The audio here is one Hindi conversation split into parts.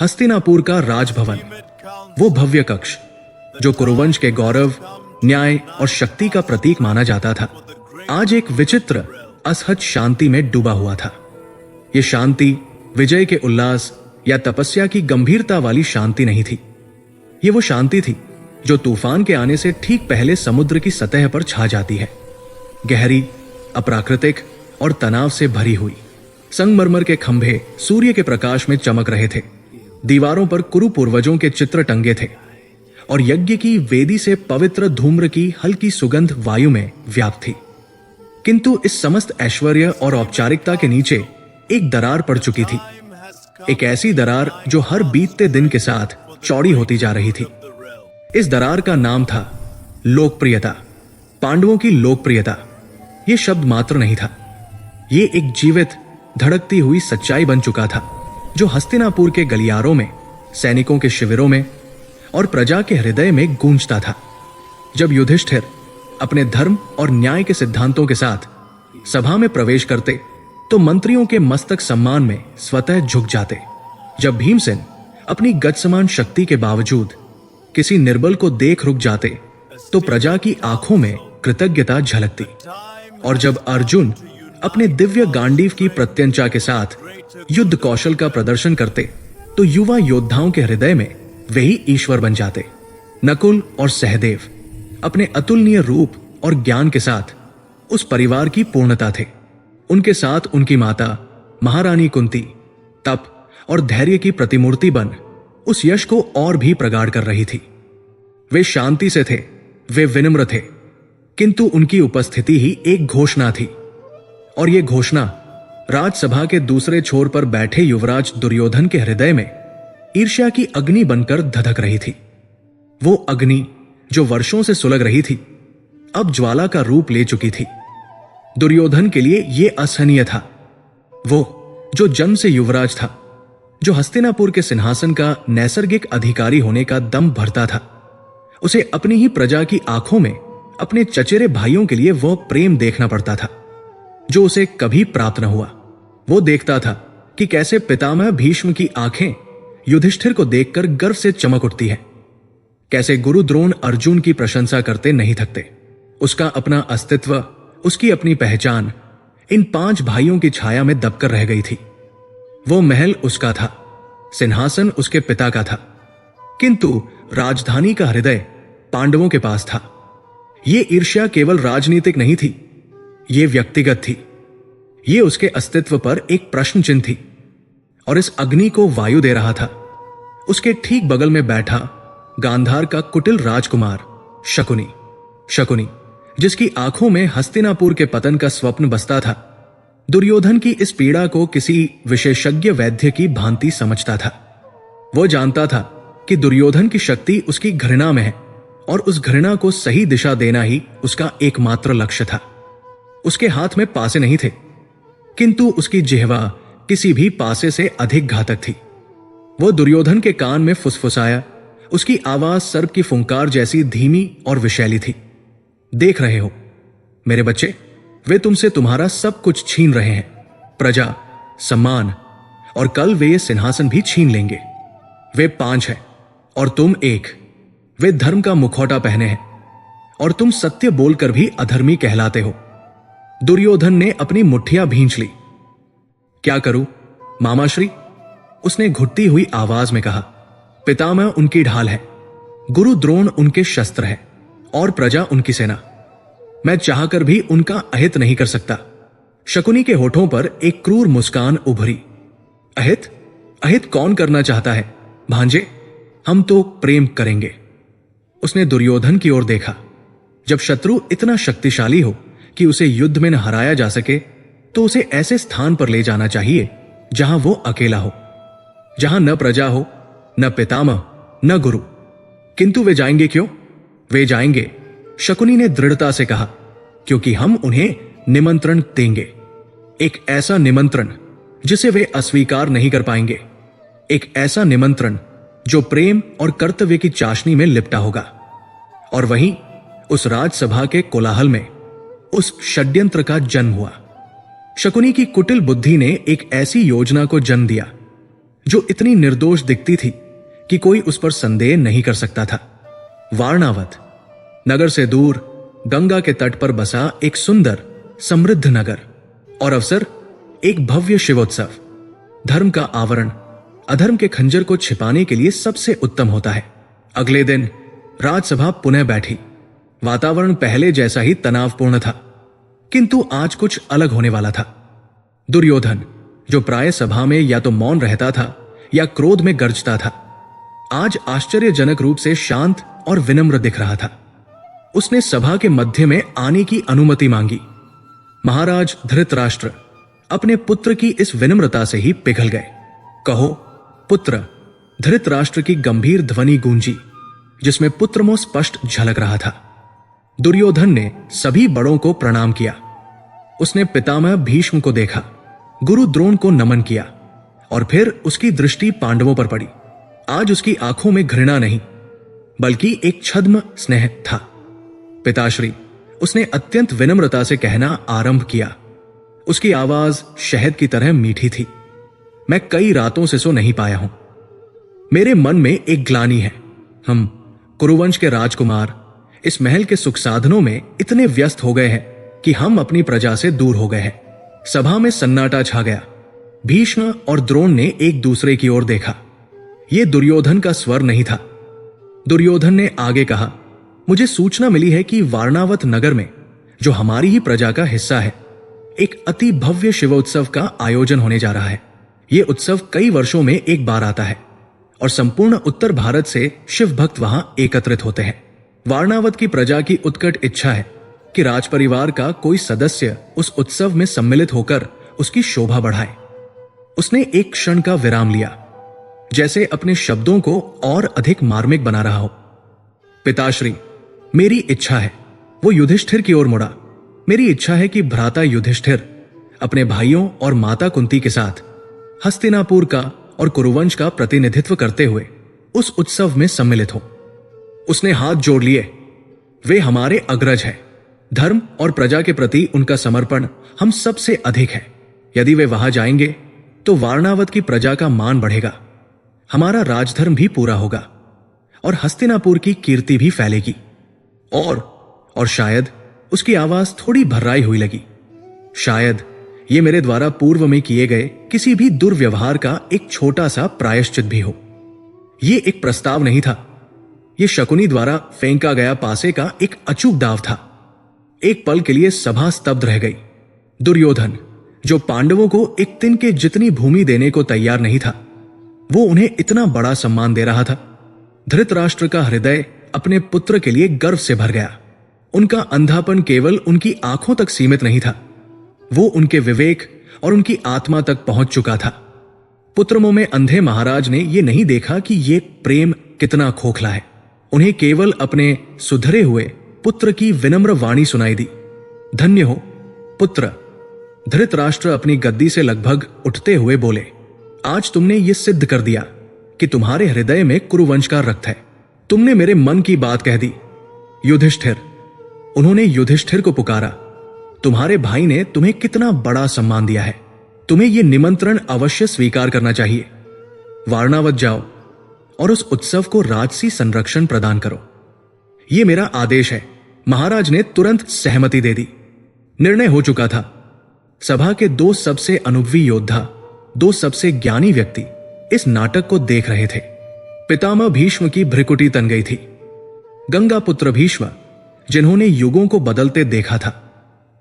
हस्तिनापुर का राजभवन, वो भव्य कक्ष जो कुरुवंश के गौरव, न्याय और शक्ति का प्रतीक माना जाता था, आज एक विचित्र असहज शांति में डूबा हुआ था। ये शांति विजय के उल्लास या तपस्या की गंभीरता वाली शांति नहीं थी। ये वो शांति थी जो तूफान के आने से ठीक पहले समुद्र की सतह पर छा जाती है, गहरी, अप्राकृतिक और तनाव से भरी हुई। संगमरमर के खंभे सूर्य के प्रकाश में चमक रहे थे, दीवारों पर कुरु पूर्वजों के चित्र टंगे थे और यज्ञ की वेदी से पवित्र धूम्र की हल्की सुगंध वायु में व्याप्त थी। किंतु इस समस्त ऐश्वर्य और औपचारिकता के नीचे एक दरार पड़ चुकी थी, एक ऐसी दरार जो हर बीतते दिन के साथ चौड़ी होती जा रही थी। इस दरार का नाम था लोकप्रियता। पांडवों की लोकप्रियता यह शब्द मात्र नहीं था, ये एक जीवित, धड़कती हुई सच्चाई बन चुका था जो हस्तिनापुर के गलियारों में, सैनिकों के शिविरों में और प्रजा के हृदय में गूंजता था। जब युधिष्ठिर अपने धर्म और न्याय के सिद्धांतों के साथ सभा में प्रवेश करते तो मंत्रियों के मस्तक सम्मान में स्वतः झुक जाते। जब भीमसेन अपनी गज समान शक्ति के बावजूद किसी निर्बल को देख रुक जाते तो प्रजा की आंखों में कृतज्ञता झलकती। और जब अर्जुन अपने दिव्य गांडीव की प्रत्यंचा के साथ युद्ध कौशल का प्रदर्शन करते तो युवा योद्धाओं के हृदय में वही ईश्वर बन जाते। नकुल और सहदेव अपने अतुलनीय रूप और ज्ञान के साथ उस परिवार की पूर्णता थे। उनके साथ उनकी माता महारानी कुंती तप और धैर्य की प्रतिमूर्ति बन उस यश को और भी प्रगाढ़ कर रही थी। वे शांति से थे, वे विनम्र थे, किंतु उनकी उपस्थिति ही एक घोषणा थी। और यह घोषणा राजसभा के दूसरे छोर पर बैठे युवराज दुर्योधन के हृदय में ईर्ष्या की अग्नि बनकर धधक रही थी। वो अग्नि जो वर्षों से सुलग रही थी, अब ज्वाला का रूप ले चुकी थी। दुर्योधन के लिए यह असहनीय था। वो जो जन्म से युवराज था, जो हस्तिनापुर के सिंहासन का नैसर्गिक अधिकारी होने का दम भरता था, उसे अपनी ही प्रजा की आंखों में अपने चचेरे भाइयों के लिए वह प्रेम देखना पड़ता था जो उसे कभी प्राप्त न हुआ। वो देखता था कि कैसे पितामह भीष्म की आंखें युधिष्ठिर को देखकर गर्व से चमक उठती है, कैसे गुरु द्रोण अर्जुन की प्रशंसा करते नहीं थकते। उसका अपना अस्तित्व, उसकी अपनी पहचान इन 5 भाइयों की छाया में दबकर रह गई थी। वो महल उसका था, सिंहासन उसके पिता का था, किंतु राजधानी का हृदय पांडवों के पास था। ये ईर्ष्या केवल राजनीतिक नहीं थी, ये व्यक्तिगत थी। ये उसके अस्तित्व पर एक प्रश्न चिन्ह थी। और इस अग्नि को वायु दे रहा था उसके ठीक बगल में बैठा गांधार का कुटिल राजकुमार शकुनी। शकुनी जिसकी आंखों में हस्तिनापुर के पतन का स्वप्न बसता था, दुर्योधन की इस पीड़ा को किसी विशेषज्ञ वैद्य की भांति समझता था। वो जानता था कि दुर्योधन की शक्ति उसकी घृणा में है और उस घृणा को सही दिशा देना ही उसका एकमात्र लक्ष्य था। उसके हाथ में पासे नहीं थे, किंतु उसकी जिह्वा किसी भी पासे से अधिक घातक थी। वो दुर्योधन के कान में फुसफुसाया। उसकी आवाज सर्प की फुंकार जैसी धीमी और विषैली थी। देख रहे हो मेरे बच्चे, वे तुमसे तुम्हारा सब कुछ छीन रहे हैं, प्रजा, सम्मान, और कल वे ये सिंहासन भी छीन लेंगे। वे 5 हैं और तुम 1। वे धर्म का मुखौटा पहने हैं और तुम सत्य बोलकर भी अधर्मी कहलाते हो। दुर्योधन ने अपनी मुट्ठियां भींच ली। क्या करूं मामाश्री, उसने घुटती हुई आवाज में कहा। पितामह उनकी ढाल है, गुरु द्रोण उनके शस्त्र है और प्रजा उनकी सेना। मैं चाहकर भी उनका अहित नहीं कर सकता। शकुनी के होठों पर एक क्रूर मुस्कान उभरी। अहित? अहित कौन करना चाहता है भांजे? हम तो प्रेम करेंगे। उसने दुर्योधन की ओर देखा। जब शत्रु इतना शक्तिशाली हो कि उसे युद्ध में न हराया जा सके, तो उसे ऐसे स्थान पर ले जाना चाहिए जहां वो अकेला हो, जहां न प्रजा हो, न पितामह, न गुरु। किंतु वे जाएंगे क्यों? वे जाएंगे, शकुनी ने दृढ़ता से कहा, क्योंकि हम उन्हें निमंत्रण देंगे। एक ऐसा निमंत्रण जिसे वे अस्वीकार नहीं कर पाएंगे। एक ऐसा निमंत्रण जो प्रेम और कर्तव्य की चाशनी में लिपटा होगा। और वहीं उस राजसभा के कोलाहल में उस षड्यंत्र का जन्म हुआ। शकुनी की कुटिल बुद्धि ने एक ऐसी योजना को जन्म दिया जो इतनी निर्दोष दिखती थी कि कोई उस पर संदेह नहीं कर सकता था। वारणावत, नगर से दूर गंगा के तट पर बसा एक सुंदर समृद्ध नगर, और अवसर एक भव्य शिवोत्सव। धर्म का आवरण अधर्म के खंजर को छिपाने के लिए सबसे उत्तम होता है। अगले दिन राजसभा पुनः बैठी। वातावरण पहले जैसा ही तनावपूर्ण था, किंतु आज कुछ अलग होने वाला था। दुर्योधन, जो प्राय सभा में या तो मौन रहता था या क्रोध में गर्जता था, आज आश्चर्यजनक रूप से शांत और विनम्र दिख रहा था। उसने सभा के मध्य में आने की अनुमति मांगी। महाराज धृतराष्ट्र अपने पुत्र की इस विनम्रता से ही पिघल गए। कहो पुत्र, धृतराष्ट्र की गंभीर ध्वनि गूंजी, जिसमें पुत्रमोह स्पष्ट झलक रहा था। दुर्योधन ने सभी बड़ों को प्रणाम किया। उसने पितामह भीष्म को देखा, गुरु द्रोण को नमन किया, और फिर उसकी दृष्टि पांडवों पर पड़ी। आज उसकी आंखों में घृणा नहीं, बल्कि एक छद्म स्नेह था। पिताश्री, उसने अत्यंत विनम्रता से कहना आरंभ किया। उसकी आवाज शहद की तरह मीठी थी। मैं कई रातों से सो नहीं पाया हूं। मेरे मन में एक ग्लानि है। हम कुरुवंश के राजकुमार इस महल के सुख साधनों में इतने व्यस्त हो गए हैं कि हम अपनी प्रजा से दूर हो गए हैं। सभा में सन्नाटा छा गया। भीष्म और द्रोण ने एक दूसरे की ओर देखा। यह दुर्योधन का स्वर नहीं था। दुर्योधन ने आगे कहा, मुझे सूचना मिली है कि वारणावत नगर में, जो हमारी ही प्रजा का हिस्सा है, एक अति भव्य शिवोत्सव का आयोजन होने जा रहा है। यह उत्सव कई वर्षों में एक बार आता है और संपूर्ण उत्तर भारत से शिव भक्त वहां एकत्रित होते हैं। वारणावत की प्रजा की उत्कट इच्छा है कि राजपरिवार का कोई सदस्य उस उत्सव में सम्मिलित होकर उसकी शोभा बढ़ाए। उसने एक क्षण का विराम लिया, जैसे अपने शब्दों को और अधिक मार्मिक बना रहा हो। पिताश्री, मेरी इच्छा है। वो युधिष्ठिर की ओर मुड़ा। मेरी इच्छा है कि भ्राता युधिष्ठिर अपने भाइयों और माता कुंती के साथ हस्तिनापुर का और कुरुवंश का प्रतिनिधित्व करते हुए उस उत्सव में सम्मिलित हो। उसने हाथ जोड़ लिए। वे हमारे अग्रज हैं। धर्म और प्रजा के प्रति उनका समर्पण हम सबसे अधिक है। यदि वे वहां जाएंगे तो वारणावत की प्रजा का मान बढ़ेगा, हमारा राजधर्म भी पूरा होगा और हस्तिनापुर की कीर्ति भी फैलेगी। और शायद, उसकी आवाज थोड़ी भर्राई हुई लगी, शायद ये मेरे द्वारा पूर्व में किए गए किसी भी दुर्व्यवहार का एक छोटा सा प्रायश्चित भी हो। ये एक प्रस्ताव नहीं था। ये शकुनी द्वारा फेंका गया पासे का एक अचूक दाव था। एक पल के लिए सभा स्तब्ध रह गई। दुर्योधन, जो पांडवों को एक तिन के जितनी भूमि देने को तैयार नहीं था, वो उन्हें इतना बड़ा सम्मान दे रहा था। धृतराष्ट्र का हृदय अपने पुत्र के लिए गर्व से भर गया। उनका अंधापन केवल उनकी आंखों तक सीमित नहीं था, वो उनके विवेक और उनकी आत्मा तक पहुंच चुका था। पुत्रमों में अंधे महाराज ने यह नहीं देखा कि ये प्रेम कितना खोखला है। उन्हें केवल अपने सुधरे हुए पुत्र की विनम्र वाणी सुनाई दी। धन्य हो पुत्र। धृतराष्ट्र अपनी गद्दी से लगभग उठते हुए बोले, आज तुमने ये सिद्ध कर दिया कि तुम्हारे हृदय में कुरुवंश का रक्त है। तुमने मेरे मन की बात कह दी। युधिष्ठिर, उन्होंने युधिष्ठिर को पुकारा। तुम्हारे भाई ने तुम्हें कितना बड़ा सम्मान दिया है। तुम्हें यह निमंत्रण अवश्य स्वीकार करना चाहिए। वारणावत जाओ और उस उत्सव को राजसी संरक्षण प्रदान करो। यह मेरा आदेश है। महाराज ने तुरंत सहमति दे दी। निर्णय हो चुका था। सभा के दो सबसे अनुभवी योद्धा, दो सबसे ज्ञानी व्यक्ति इस नाटक को देख रहे थे। पितामह भीष्म की भ्रिकुटी तन गई थी। गंगा पुत्र भीष्म, जिन्होंने युगों को बदलते देखा था,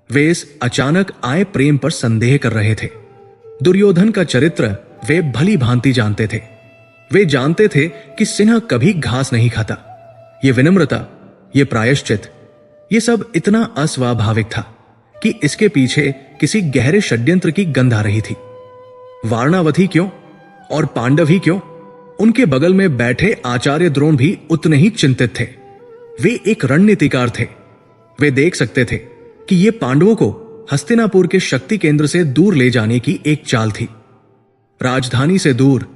वे इस अचानक आए प्रेम पर संदेह कर रहे थे। दुर्योधन का चरित्र वे भली भांति जानते थे। वे जानते थे कि सिंह कभी घास नहीं खाता। ये विनम्रता, ये प्रायश्चित, ये सब इतना अस्वाभाविक था कि इसके पीछे किसी गहरे षड्यंत्र की गंध आ रही थी। वारणावती क्यों और पांडव ही क्यों, उनके बगल में बैठे आचार्य द्रोण भी उतने ही चिंतित थे। वे एक रणनीतिकार थे। वे देख सकते थे कि ये पांडवों को हस्तिनापुर के शक्ति केंद्र से दूर ले जाने की एक चाल थी। राजधानी से दूर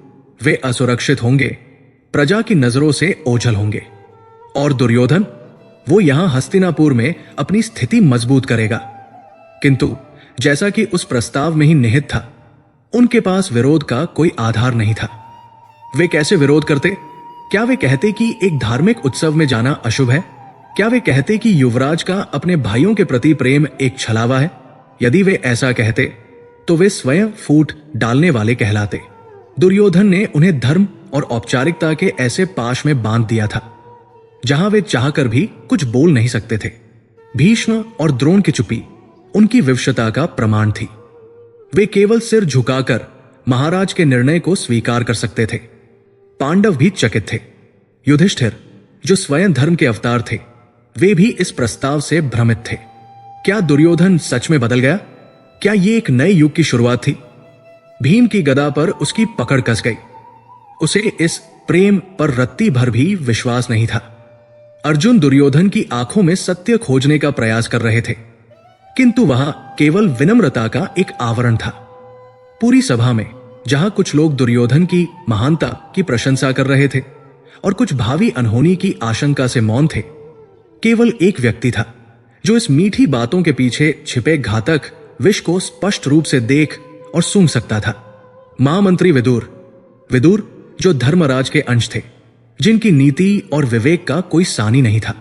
वे असुरक्षित होंगे, प्रजा की नजरों से ओझल होंगे। और दुर्योधन, वो यहां हस्तिनापुर में अपनी स्थिति मजबूत करेगा। किंतु जैसा कि उस प्रस्ताव में ही निहित था, उनके पास विरोध का कोई आधार नहीं था। वे कैसे विरोध करते? क्या वे कहते कि एक धार्मिक उत्सव में जाना अशुभ है? क्या वे कहते कि युवराज का अपने भाइयों के प्रति प्रेम एक छलावा है? यदि वे ऐसा कहते तो वे स्वयं फूट डालने वाले कहलाते। दुर्योधन ने उन्हें धर्म और औपचारिकता के ऐसे पाश में बांध दिया था जहां वे चाहकर भी कुछ बोल नहीं सकते थे। भीष्म और द्रोण की चुप्पी उनकी विवशता का प्रमाण थी। वे केवल सिर झुकाकर महाराज के निर्णय को स्वीकार कर सकते थे। पांडव भी चकित थे। युधिष्ठिर, जो स्वयं धर्म के अवतार थे, वे भी इस प्रस्ताव से भ्रमित थे। क्या दुर्योधन सच में बदल गया? क्या ये एक नए युग की शुरुआत थी? भीम की गदा पर उसकी पकड़ कस गई। उसे इस प्रेम पर रत्ती भर भी विश्वास नहीं था। अर्जुन दुर्योधन की आंखों में सत्य खोजने का प्रयास कर रहे थे, किंतु वहां केवल विनम्रता का एक आवरण था। पूरी सभा में जहां कुछ लोग दुर्योधन की महानता की प्रशंसा कर रहे थे और कुछ भावी अनहोनी की आशंका से मौन थे, केवल एक व्यक्ति था जो इस मीठी बातों के पीछे छिपे घातक विष को स्पष्ट रूप से देख और सूंघ सकता था। महामंत्री विदुर, जो धर्मराज के अंश थे, जिनकी नीति और विवेक का कोई सानी नहीं था।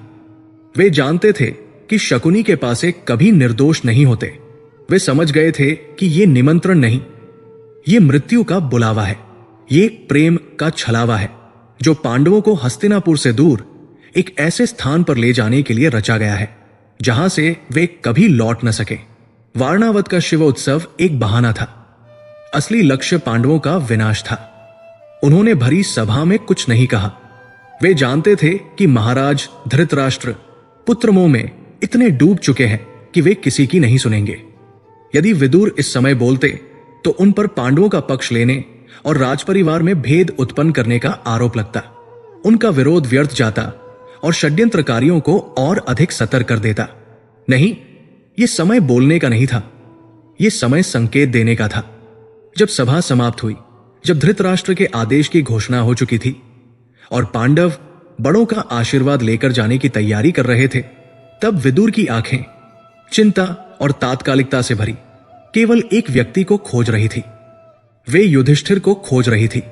वे जानते थे कि शकुनी के पासे कभी निर्दोष नहीं होते। वे समझ गए थे कि ये निमंत्रण नहीं, ये मृत्यु का बुलावा है। ये प्रेम का छलावा है जो पांडवों को हस्तिनापुर से दूर एक ऐसे स्थान पर ले जाने के लिए रचा गया है जहां से वे कभी लौट न सके। वारणावत का शिव उत्सव एक बहाना था। असली लक्ष्य पांडवों का विनाश था। उन्होंने भरी सभा में कुछ नहीं कहा। वे जानते थे कि महाराज धृतराष्ट्र पुत्र मोह में इतने डूब चुके हैं कि वे किसी की नहीं सुनेंगे। यदि विदुर इस समय बोलते तो उन पर पांडवों का पक्ष लेने और राजपरिवार में भेद उत्पन्न करने का आरोप लगता। उनका विरोध व्यर्थ जाता और षड्यंत्रकारियों को और अधिक सतर्क कर देता। नहीं, यह समय बोलने का नहीं था, यह समय संकेत देने का था। जब सभा समाप्त हुई, जब धृतराष्ट्र के आदेश की घोषणा हो चुकी थी और पांडव बड़ों का आशीर्वाद लेकर जाने की तैयारी कर रहे थे, तब विदुर की आंखें चिंता और तात्कालिकता से भरी केवल एक व्यक्ति को खोज रही थी। वे युधिष्ठिर को खोज रही थी।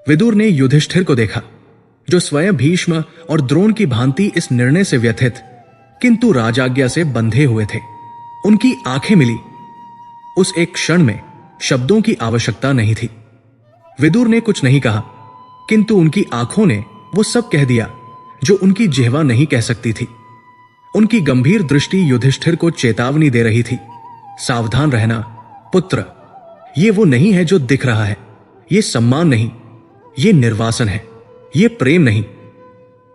विदुर ने युधिष्ठिर को देखा, जो स्वयं भीष्म और द्रोण की भांति इस निर्णय से व्यथित किंतु राजाज्ञा से बंधे हुए थे। उनकी आंखें मिली। उस एक क्षण में शब्दों की आवश्यकता नहीं थी। विदुर ने कुछ नहीं कहा, किंतु उनकी आंखों ने वो सब कह दिया जो उनकी जिह्वा नहीं कह सकती थी। उनकी गंभीर दृष्टि युधिष्ठिर को चेतावनी दे रही थी, सावधान रहना पुत्र, ये वो नहीं है जो दिख रहा है। ये सम्मान नहीं, ये निर्वासन है। ये प्रेम नहीं,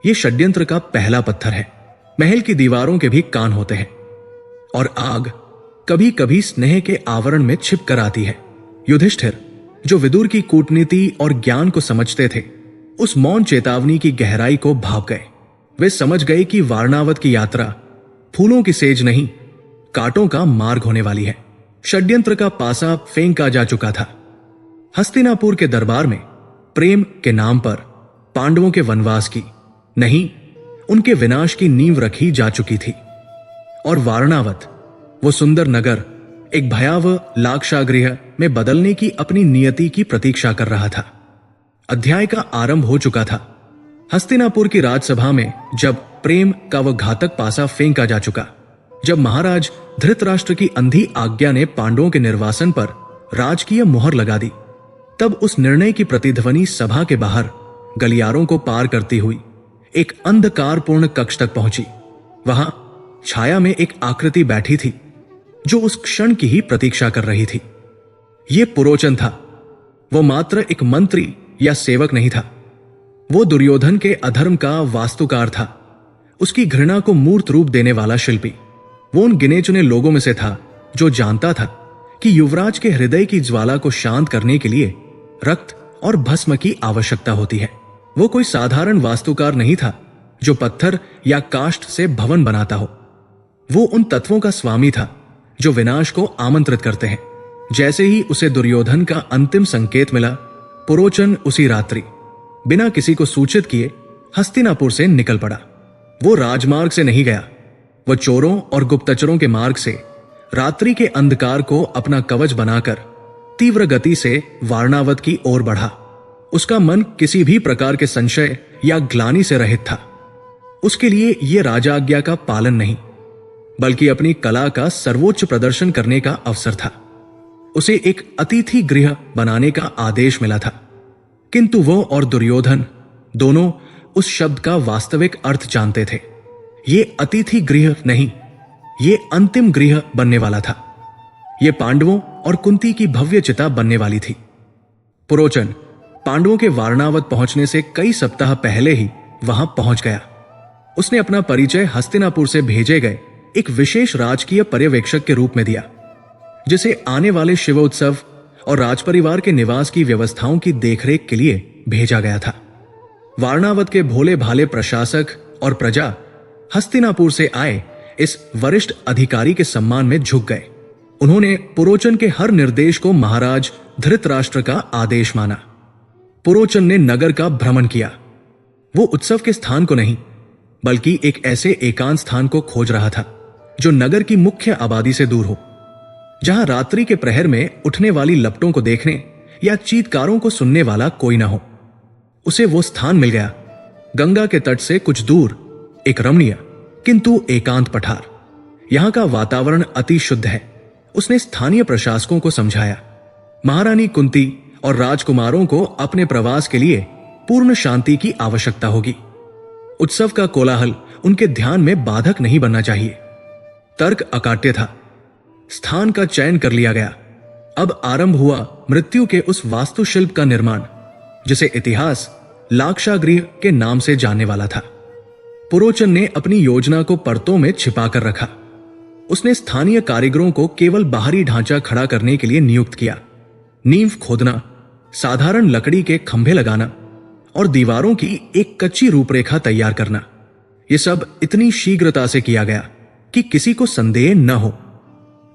ये षड्यंत्र का पहला पत्थर है। महल की दीवारों के भी कान होते हैं और आग कभी कभी स्नेह के आवरण में छिप कर आती है। युधिष्ठिर, जो विदुर की कूटनीति और ज्ञान को समझते थे, उस मौन चेतावनी की गहराई को भाप गए। वे समझ गए कि वारणावत की यात्रा फूलों की सेज नहीं, कांटों का मार्ग होने वाली है। षड्यंत्र का पासा फेंका जा चुका था। हस्तिनापुर के दरबार में प्रेम के नाम पर पांडवों के वनवास की नहीं, उनके विनाश की नींव रखी जा चुकी थी। और वारणावत, वो सुंदर नगर, एक भयावह लाक्षागृह में बदलने की अपनी नियति की प्रतीक्षा कर रहा था। अध्याय का आरंभ हो चुका था। हस्तिनापुर की राजसभा में जब प्रेम का वह घातक पासा फेंका जा चुका, जब महाराज धृतराष्ट्र की अंधी आज्ञा ने पांडवों के निर्वासन पर राजकीय मोहर लगा दी, तब उस निर्णय की प्रतिध्वनि सभा के बाहर गलियारों को पार करती हुई एक अंधकारपूर्ण कक्ष तक पहुंची। वहां छाया में एक आकृति बैठी थी जो उस क्षण की ही प्रतीक्षा कर रही थी। यह पुरोचन था। वो मात्र एक मंत्री या सेवक नहीं था। वो दुर्योधन के अधर्म का वास्तुकार था, उसकी घृणा को मूर्त रूप देने वाला शिल्पी। वो उन गिने चुने लोगों में से था जो जानता था कि युवराज के हृदय की ज्वाला को शांत करने के लिए रक्त और भस्म की आवश्यकता होती है। वो कोई साधारण वास्तुकार नहीं था जो पत्थर या काष्ठ से भवन बनाता हो। वो उन तत्वों का स्वामी था जो विनाश को आमंत्रित करते हैं। जैसे ही उसे दुर्योधन का अंतिम संकेत मिला, पुरोचन उसी रात्रि बिना किसी को सूचित किए हस्तिनापुर से निकल पड़ा। वो राजमार्ग से नहीं गया, वो चोरों और गुप्तचरों के मार्ग से रात्रि के अंधकार को अपना कवच बनाकर तीव्र गति से वारणावत की ओर बढ़ा उसका मन किसी भी प्रकार के संशय या ग्लानि से रहित था। उसके लिए यह राजाज्ञा का पालन नहीं, बल्कि अपनी कला का सर्वोच्च प्रदर्शन करने का अवसर था। उसे एक अतिथि गृह बनाने का आदेश मिला था, किंतु वो और दुर्योधन दोनों उस शब्द का वास्तविक अर्थ जानते थे। ये अतिथि गृह नहीं, ये अंतिम गृह बनने वाला था। ये पांडवों और कुंती की भव्य चिता बनने वाली थी। पुरोचन पांडवों के वारणावत पहुंचने से कई सप्ताह पहले ही वहां पहुंच गया। उसने अपना परिचय हस्तिनापुर से भेजे गए एक विशेष राजकीय पर्यवेक्षक के रूप में दिया, जिसे आने वाले शिवोत्सव और राजपरिवार के निवास की व्यवस्थाओं की देखरेख के लिए भेजा गया था। वारणावत के भोले भाले प्रशासक और प्रजा हस्तिनापुर से आए इस वरिष्ठ अधिकारी के सम्मान में झुक गए। उन्होंने पुरोचन के हर निर्देश को महाराज धृतराष्ट्र का आदेश माना। पुरोचन ने नगर का भ्रमण किया। वो उत्सव के स्थान को नहीं, बल्कि एक ऐसे एकांत स्थान को खोज रहा था जो नगर की मुख्य आबादी से दूर हो, जहां रात्रि के प्रहर में उठने वाली लपटों को देखने या चीत्कारों को सुनने वाला कोई ना हो। उसे वो स्थान मिल गया, गंगा के तट से कुछ दूर एक रमणीय किंतु एकांत पठार। यहां का वातावरण अति शुद्ध है। उसने स्थानीय प्रशासकों को समझाया, महारानी कुंती और राजकुमारों को अपने प्रवास के लिए पूर्ण शांति की आवश्यकता होगी। उत्सव का कोलाहल उनके ध्यान में बाधक नहीं बनना चाहिए। तर्क अकाट्य था। स्थान का चयन कर लिया गया। अब आरंभ हुआ मृत्यु के उस वास्तुशिल्प का निर्माण, जिसे इतिहास लाक्षागृह के नाम से जानने वाला था। पुरोचन ने अपनी योजना को परतों में छिपाकर रखा। उसने स्थानीय कारीगरों को केवल बाहरी ढांचा खड़ा करने के लिए नियुक्त किया। नींव खोदना, साधारण लकड़ी के खंभे लगाना और दीवारों की एक कच्ची रूपरेखा तैयार करना, यह सब इतनी शीघ्रता से किया गया कि किसी को संदेह न हो।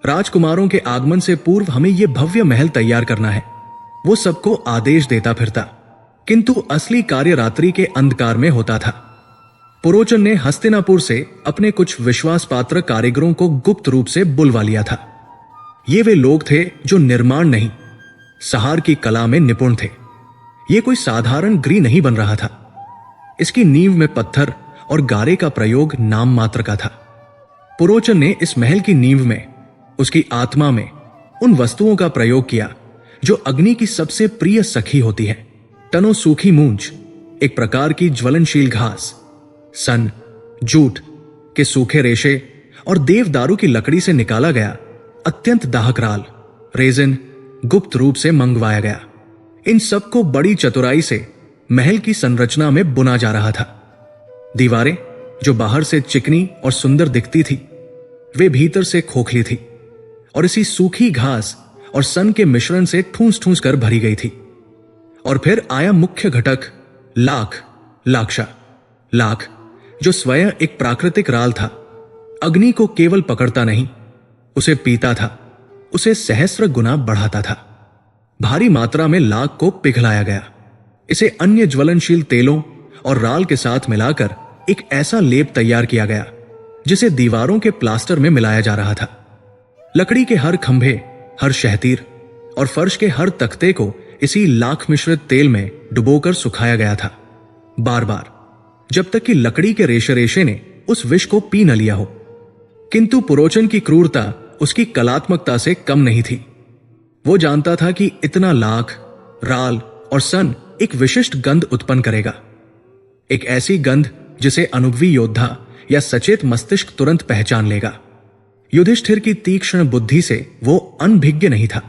राजकुमारों के आगमन से पूर्व हमें यह भव्य महल तैयार करना है, वो सबको आदेश देता फिरता, किंतु असली कार्य रात्रि के अंधकार में होता था। पुरोचन ने हस्तिनापुर से अपने कुछ विश्वास पात्र कारीगरों को गुप्त रूप से बुलवा लिया था। ये वे लोग थे जो निर्माण नहीं, सहार की कला में निपुण थे। ये कोई साधारण गृह नहीं बन रहा था। इसकी नींव में पत्थर और गारे का प्रयोग नाम मात्र का था। पुरोचन ने इस महल की नींव में, उसकी आत्मा में उन वस्तुओं का प्रयोग किया जो अग्नि की सबसे प्रिय सखी होती है। टनों सूखी मूंज, एक प्रकार की ज्वलनशील घास, सन, जूट के सूखे रेशे और देवदारू की लकड़ी से निकाला गया अत्यंत दाहक राल, रेजिन गुप्त रूप से मंगवाया गया। इन सबको बड़ी चतुराई से महल की संरचना में बुना जा रहा था। दीवारें जो बाहर से चिकनी और सुंदर दिखती थी, वे भीतर से खोखली थी और इसी सूखी घास और सन के मिश्रण से ठूंस ठूंस कर भरी गई थी। और फिर आया मुख्य घटक लाक्षा, लाख, जो स्वयं एक प्राकृतिक राल था। अग्नि को केवल पकड़ता नहीं, उसे पीता था, उसे सहस्र गुना बढ़ाता था। भारी मात्रा में लाख को पिघलाया गया। इसे अन्य ज्वलनशील तेलों और राल के साथ मिलाकर एक ऐसा लेप तैयार किया गया जिसे दीवारों के प्लास्टर में मिलाया जा रहा था। लकड़ी के हर खंभे, हर शहतीर और फर्श के हर तख्ते को इसी लाख मिश्रित तेल में डुबोकर सुखाया गया था, बार बार, जब तक कि लकड़ी के रेशे रेशे ने उस विष को पी न लिया हो। किंतु पुरोचन की क्रूरता उसकी कलात्मकता से कम नहीं थी। वो जानता था कि इतना लाख, राल और सन एक विशिष्ट गंध उत्पन्न करेगा, एक ऐसी गंध जिसे अनुभवी योद्धा या सचेत मस्तिष्क तुरंत पहचान लेगा। युधिष्ठिर की तीक्ष्ण बुद्धि से वो अनभिज्ञ नहीं था।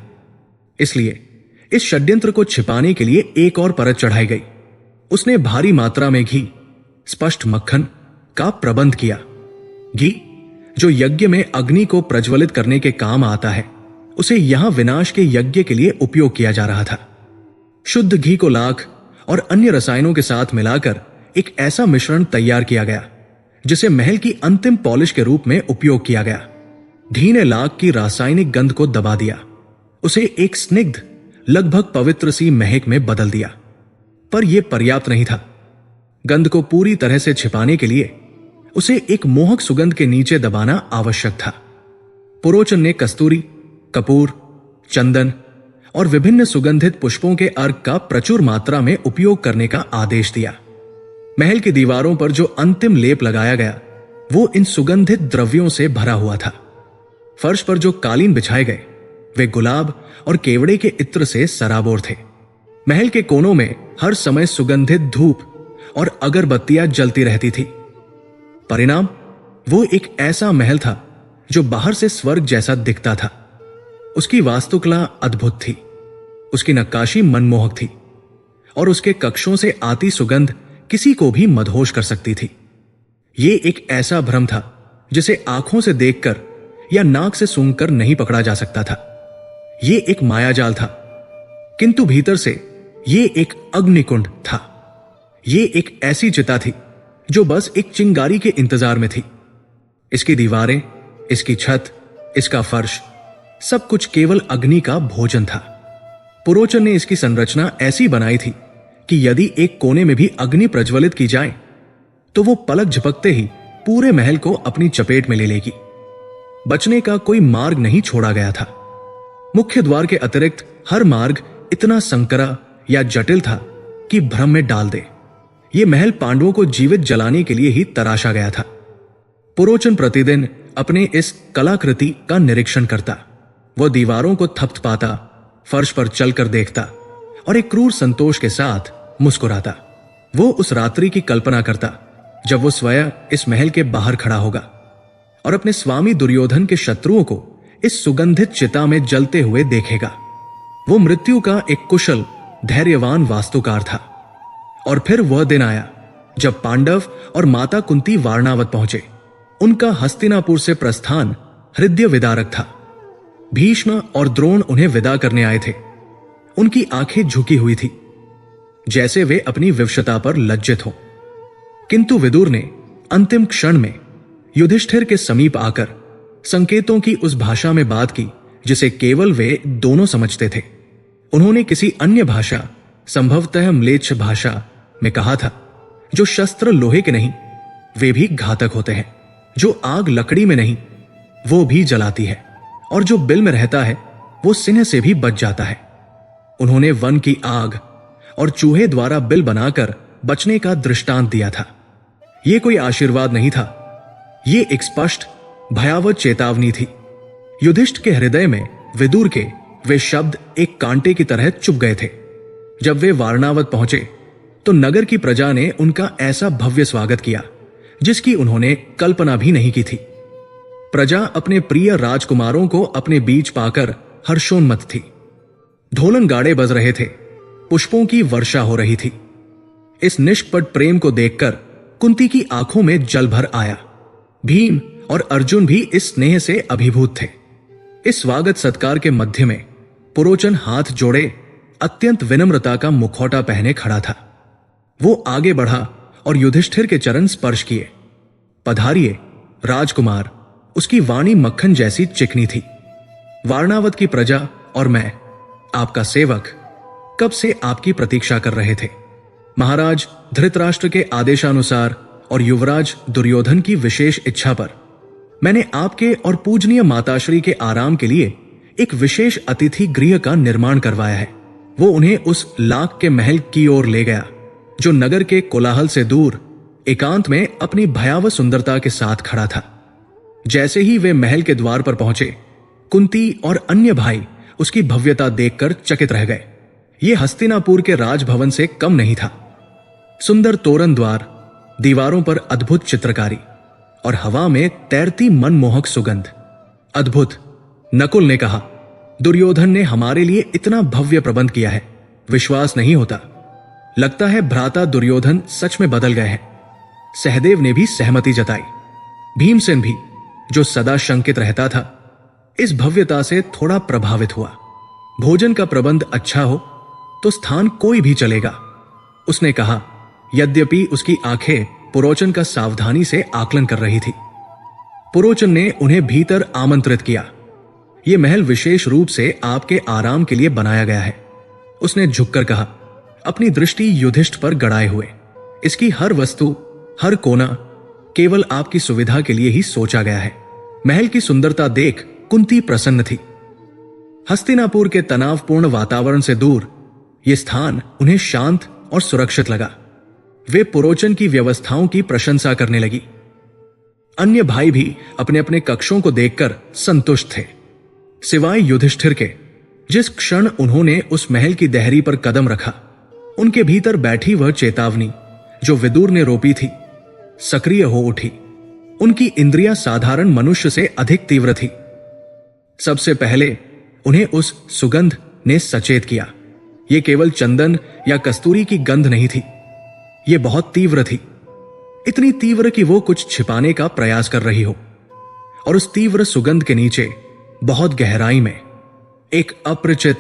इसलिए इस षड्यंत्र को छिपाने के लिए एक और परत चढ़ाई गई। उसने भारी मात्रा में घी, स्पष्ट मक्खन का प्रबंध किया। घी जो यज्ञ में अग्नि को प्रज्वलित करने के काम आता है, उसे यहां विनाश के यज्ञ के लिए उपयोग किया जा रहा था। शुद्ध घी को लाख और अन्य रसायनों के साथ मिलाकर एक ऐसा मिश्रण तैयार किया गया जिसे महल की अंतिम पॉलिश के रूप में उपयोग किया गया। घी ने लाख की रासायनिक गंध को दबा दिया, उसे एक स्निग्ध, लगभग पवित्र सी महक में बदल दिया। पर यह पर्याप्त नहीं था। गंध को पूरी तरह से छिपाने के लिए उसे एक मोहक सुगंध के नीचे दबाना आवश्यक था। पुरोचन ने कस्तूरी, कपूर, चंदन और विभिन्न सुगंधित पुष्पों के अर्क का प्रचुर मात्रा में उपयोग करने का आदेश दिया। महल की दीवारों पर जो अंतिम लेप लगाया गया वो इन सुगंधित द्रव्यों से भरा हुआ था। फर्श पर जो कालीन बिछाए गए वे गुलाब और केवड़े के इत्र से सराबोर थे। महल के कोनों में हर समय सुगंधित धूप और अगरबत्तियां जलती रहती थी। परिणाम, वो एक ऐसा महल था जो बाहर से स्वर्ग जैसा दिखता था। उसकी वास्तुकला अद्भुत थी, उसकी नक्काशी मनमोहक थी और उसके कक्षों से आती सुगंध किसी को भी मदहोश कर सकती थी। ये एक ऐसा भ्रम था जिसे आंखों से देखकर या नाक से सूंघकर नहीं पकड़ा जा सकता था। ये एक मायाजाल था, किंतु भीतर से ये एक अग्निकुंड था। ये एक ऐसी चिता थी जो बस एक चिंगारी के इंतजार में थी। इसकी दीवारें, इसकी छत, इसका फर्श, सब कुछ केवल अग्नि का भोजन था। पुरोचन ने इसकी संरचना ऐसी बनाई थी कि यदि एक कोने में भी अग्नि प्रज्वलित की जाए तो वो पलक झपकते ही पूरे महल को अपनी चपेट में ले लेगी। बचने का कोई मार्ग नहीं छोड़ा गया था। मुख्य द्वार के अतिरिक्त हर मार्ग इतना संकरा या जटिल था कि भ्रम में डाल दे। ये महल पांडवों को जीवित जलाने के लिए ही तराशा गया था। पुरोचन प्रतिदिन अपने इस कलाकृति का निरीक्षण करता। वह दीवारों को थपथपाता, फर्श पर चलकर देखता और एक क्रूर संतोष के साथ मुस्कुराता। वो उस रात्रि की कल्पना करता जब वो स्वयं इस महल के बाहर खड़ा होगा और अपने स्वामी दुर्योधन के शत्रुओं को इस सुगंधित चिता में जलते हुए देखेगा। वो मृत्यु का एक कुशल धैर्यवान वास्तुकार था। और फिर वह दिन आया जब पांडव और माता कुंती वारणावत पहुंचे। उनका हस्तिनापुर से प्रस्थान हृदय विदारक था। भीष्म और द्रोण उन्हें विदा करने आए थे। उनकी आंखें झुकी हुई थी, जैसे वे अपनी विवशता पर लज्जित हो। किंतु विदुर ने अंतिम क्षण में युधिष्ठिर के समीप आकर संकेतों की उस भाषा में बात की जिसे केवल वे दोनों समझते थे। उन्होंने किसी अन्य भाषा, संभवतः म्लेच्छ भाषा में कहा था, जो शस्त्र लोहे के नहीं वे भी घातक होते हैं, जो आग लकड़ी में नहीं वो भी जलाती है, और जो बिल में रहता है वो सिन्ह से भी बच जाता है। उन्होंने वन की आग और चूहे द्वारा बिल बनाकर बचने का दृष्टांत दिया था। यह कोई आशीर्वाद नहीं था, ये एक स्पष्ट भयावह चेतावनी थी। युधिष्ठिर के हृदय में विदुर के वे शब्द एक कांटे की तरह चुभ गए थे। जब वे वारणावत पहुंचे तो नगर की प्रजा ने उनका ऐसा भव्य स्वागत किया जिसकी उन्होंने कल्पना भी नहीं की थी। प्रजा अपने प्रिय राजकुमारों को अपने बीच पाकर हर्षोन्मत्त थी। ढोलन गाड़े बज रहे थे, पुष्पों की वर्षा हो रही थी। इस निष्कपट प्रेम को देखकर कुंती की आंखों में जल भर आया। भीम और अर्जुन भी इस स्नेह से अभिभूत थे। इस स्वागत सत्कार के मध्य में पुरोचन हाथ जोड़े अत्यंत विनम्रता का मुखौटा पहने खड़ा था। वो आगे बढ़ा और युधिष्ठिर के चरण स्पर्श किए। पधारिए राजकुमार। उसकी वाणी मक्खन जैसी चिकनी थी। वारणावत की प्रजा और मैं, आपका सेवक, कब से आपकी प्रतीक्षा कर रहे थे। महाराज धृतराष्ट्र के आदेशानुसार और युवराज दुर्योधन की विशेष इच्छा पर मैंने आपके और पूजनीय माताश्री के आराम के लिए एक विशेष अतिथि गृह का निर्माण करवाया है। वो उन्हें उस लाख के महल की ओर ले गया जो नगर के कोलाहल से दूर एकांत में अपनी भयावह सुंदरता के साथ खड़ा था। जैसे ही वे महल के द्वार पर पहुंचे, कुंती और अन्य भाई उसकी भव्यता देखकर चकित रह गए। ये हस्तिनापुर के राजभवन से कम नहीं था। सुंदर तोरण द्वार, दीवारों पर अद्भुत चित्रकारी और हवा में तैरती मनमोहक सुगंध। अद्भुत। नकुल ने कहा, दुर्योधन ने हमारे लिए इतना भव्य प्रबंध किया है, विश्वास नहीं होता। लगता है भ्राता दुर्योधन सच में बदल गए हैं। सहदेव ने भी सहमति जताई। भीमसेन भी, जो सदा शंकित रहता था, इस भव्यता से थोड़ा प्रभावित हुआ। भोजन का प्रबंध अच्छा हो तो स्थान कोई भी चलेगा, उसने कहा। यद्यपि उसकी आंखें पुरोचन का सावधानी से आकलन कर रही थी। पुरोचन ने उन्हें भीतर आमंत्रित किया। यह महल विशेष रूप से आपके आराम के लिए बनाया गया है, उसने झुककर कहा, अपनी दृष्टि युधिष्ठिर पर गड़ाए हुए। इसकी हर वस्तु, हर कोना केवल आपकी सुविधा के लिए ही सोचा गया है। महल की सुंदरता देख कुंती प्रसन्न थी। हस्तिनापुर के तनावपूर्ण वातावरण से दूर यह स्थान उन्हें शांत और सुरक्षित लगा। वे पुरोचन की व्यवस्थाओं की प्रशंसा करने लगी। अन्य भाई भी अपने अपने कक्षों को देखकर संतुष्ट थे, सिवाय युधिष्ठिर के। जिस क्षण उन्होंने उस महल की देहरी पर कदम रखा, उनके भीतर बैठी वह चेतावनी जो विदुर ने रोपी थी, सक्रिय हो उठी। उनकी इंद्रियां साधारण मनुष्य से अधिक तीव्र थी। सबसे पहले उन्हें उस सुगंध ने सचेत किया। यह केवल चंदन या कस्तूरी की गंध नहीं थी, यह बहुत तीव्र थी, इतनी तीव्र कि वो कुछ छिपाने का प्रयास कर रही हो। और उस तीव्र सुगंध के नीचे बहुत गहराई में एक अपरिचित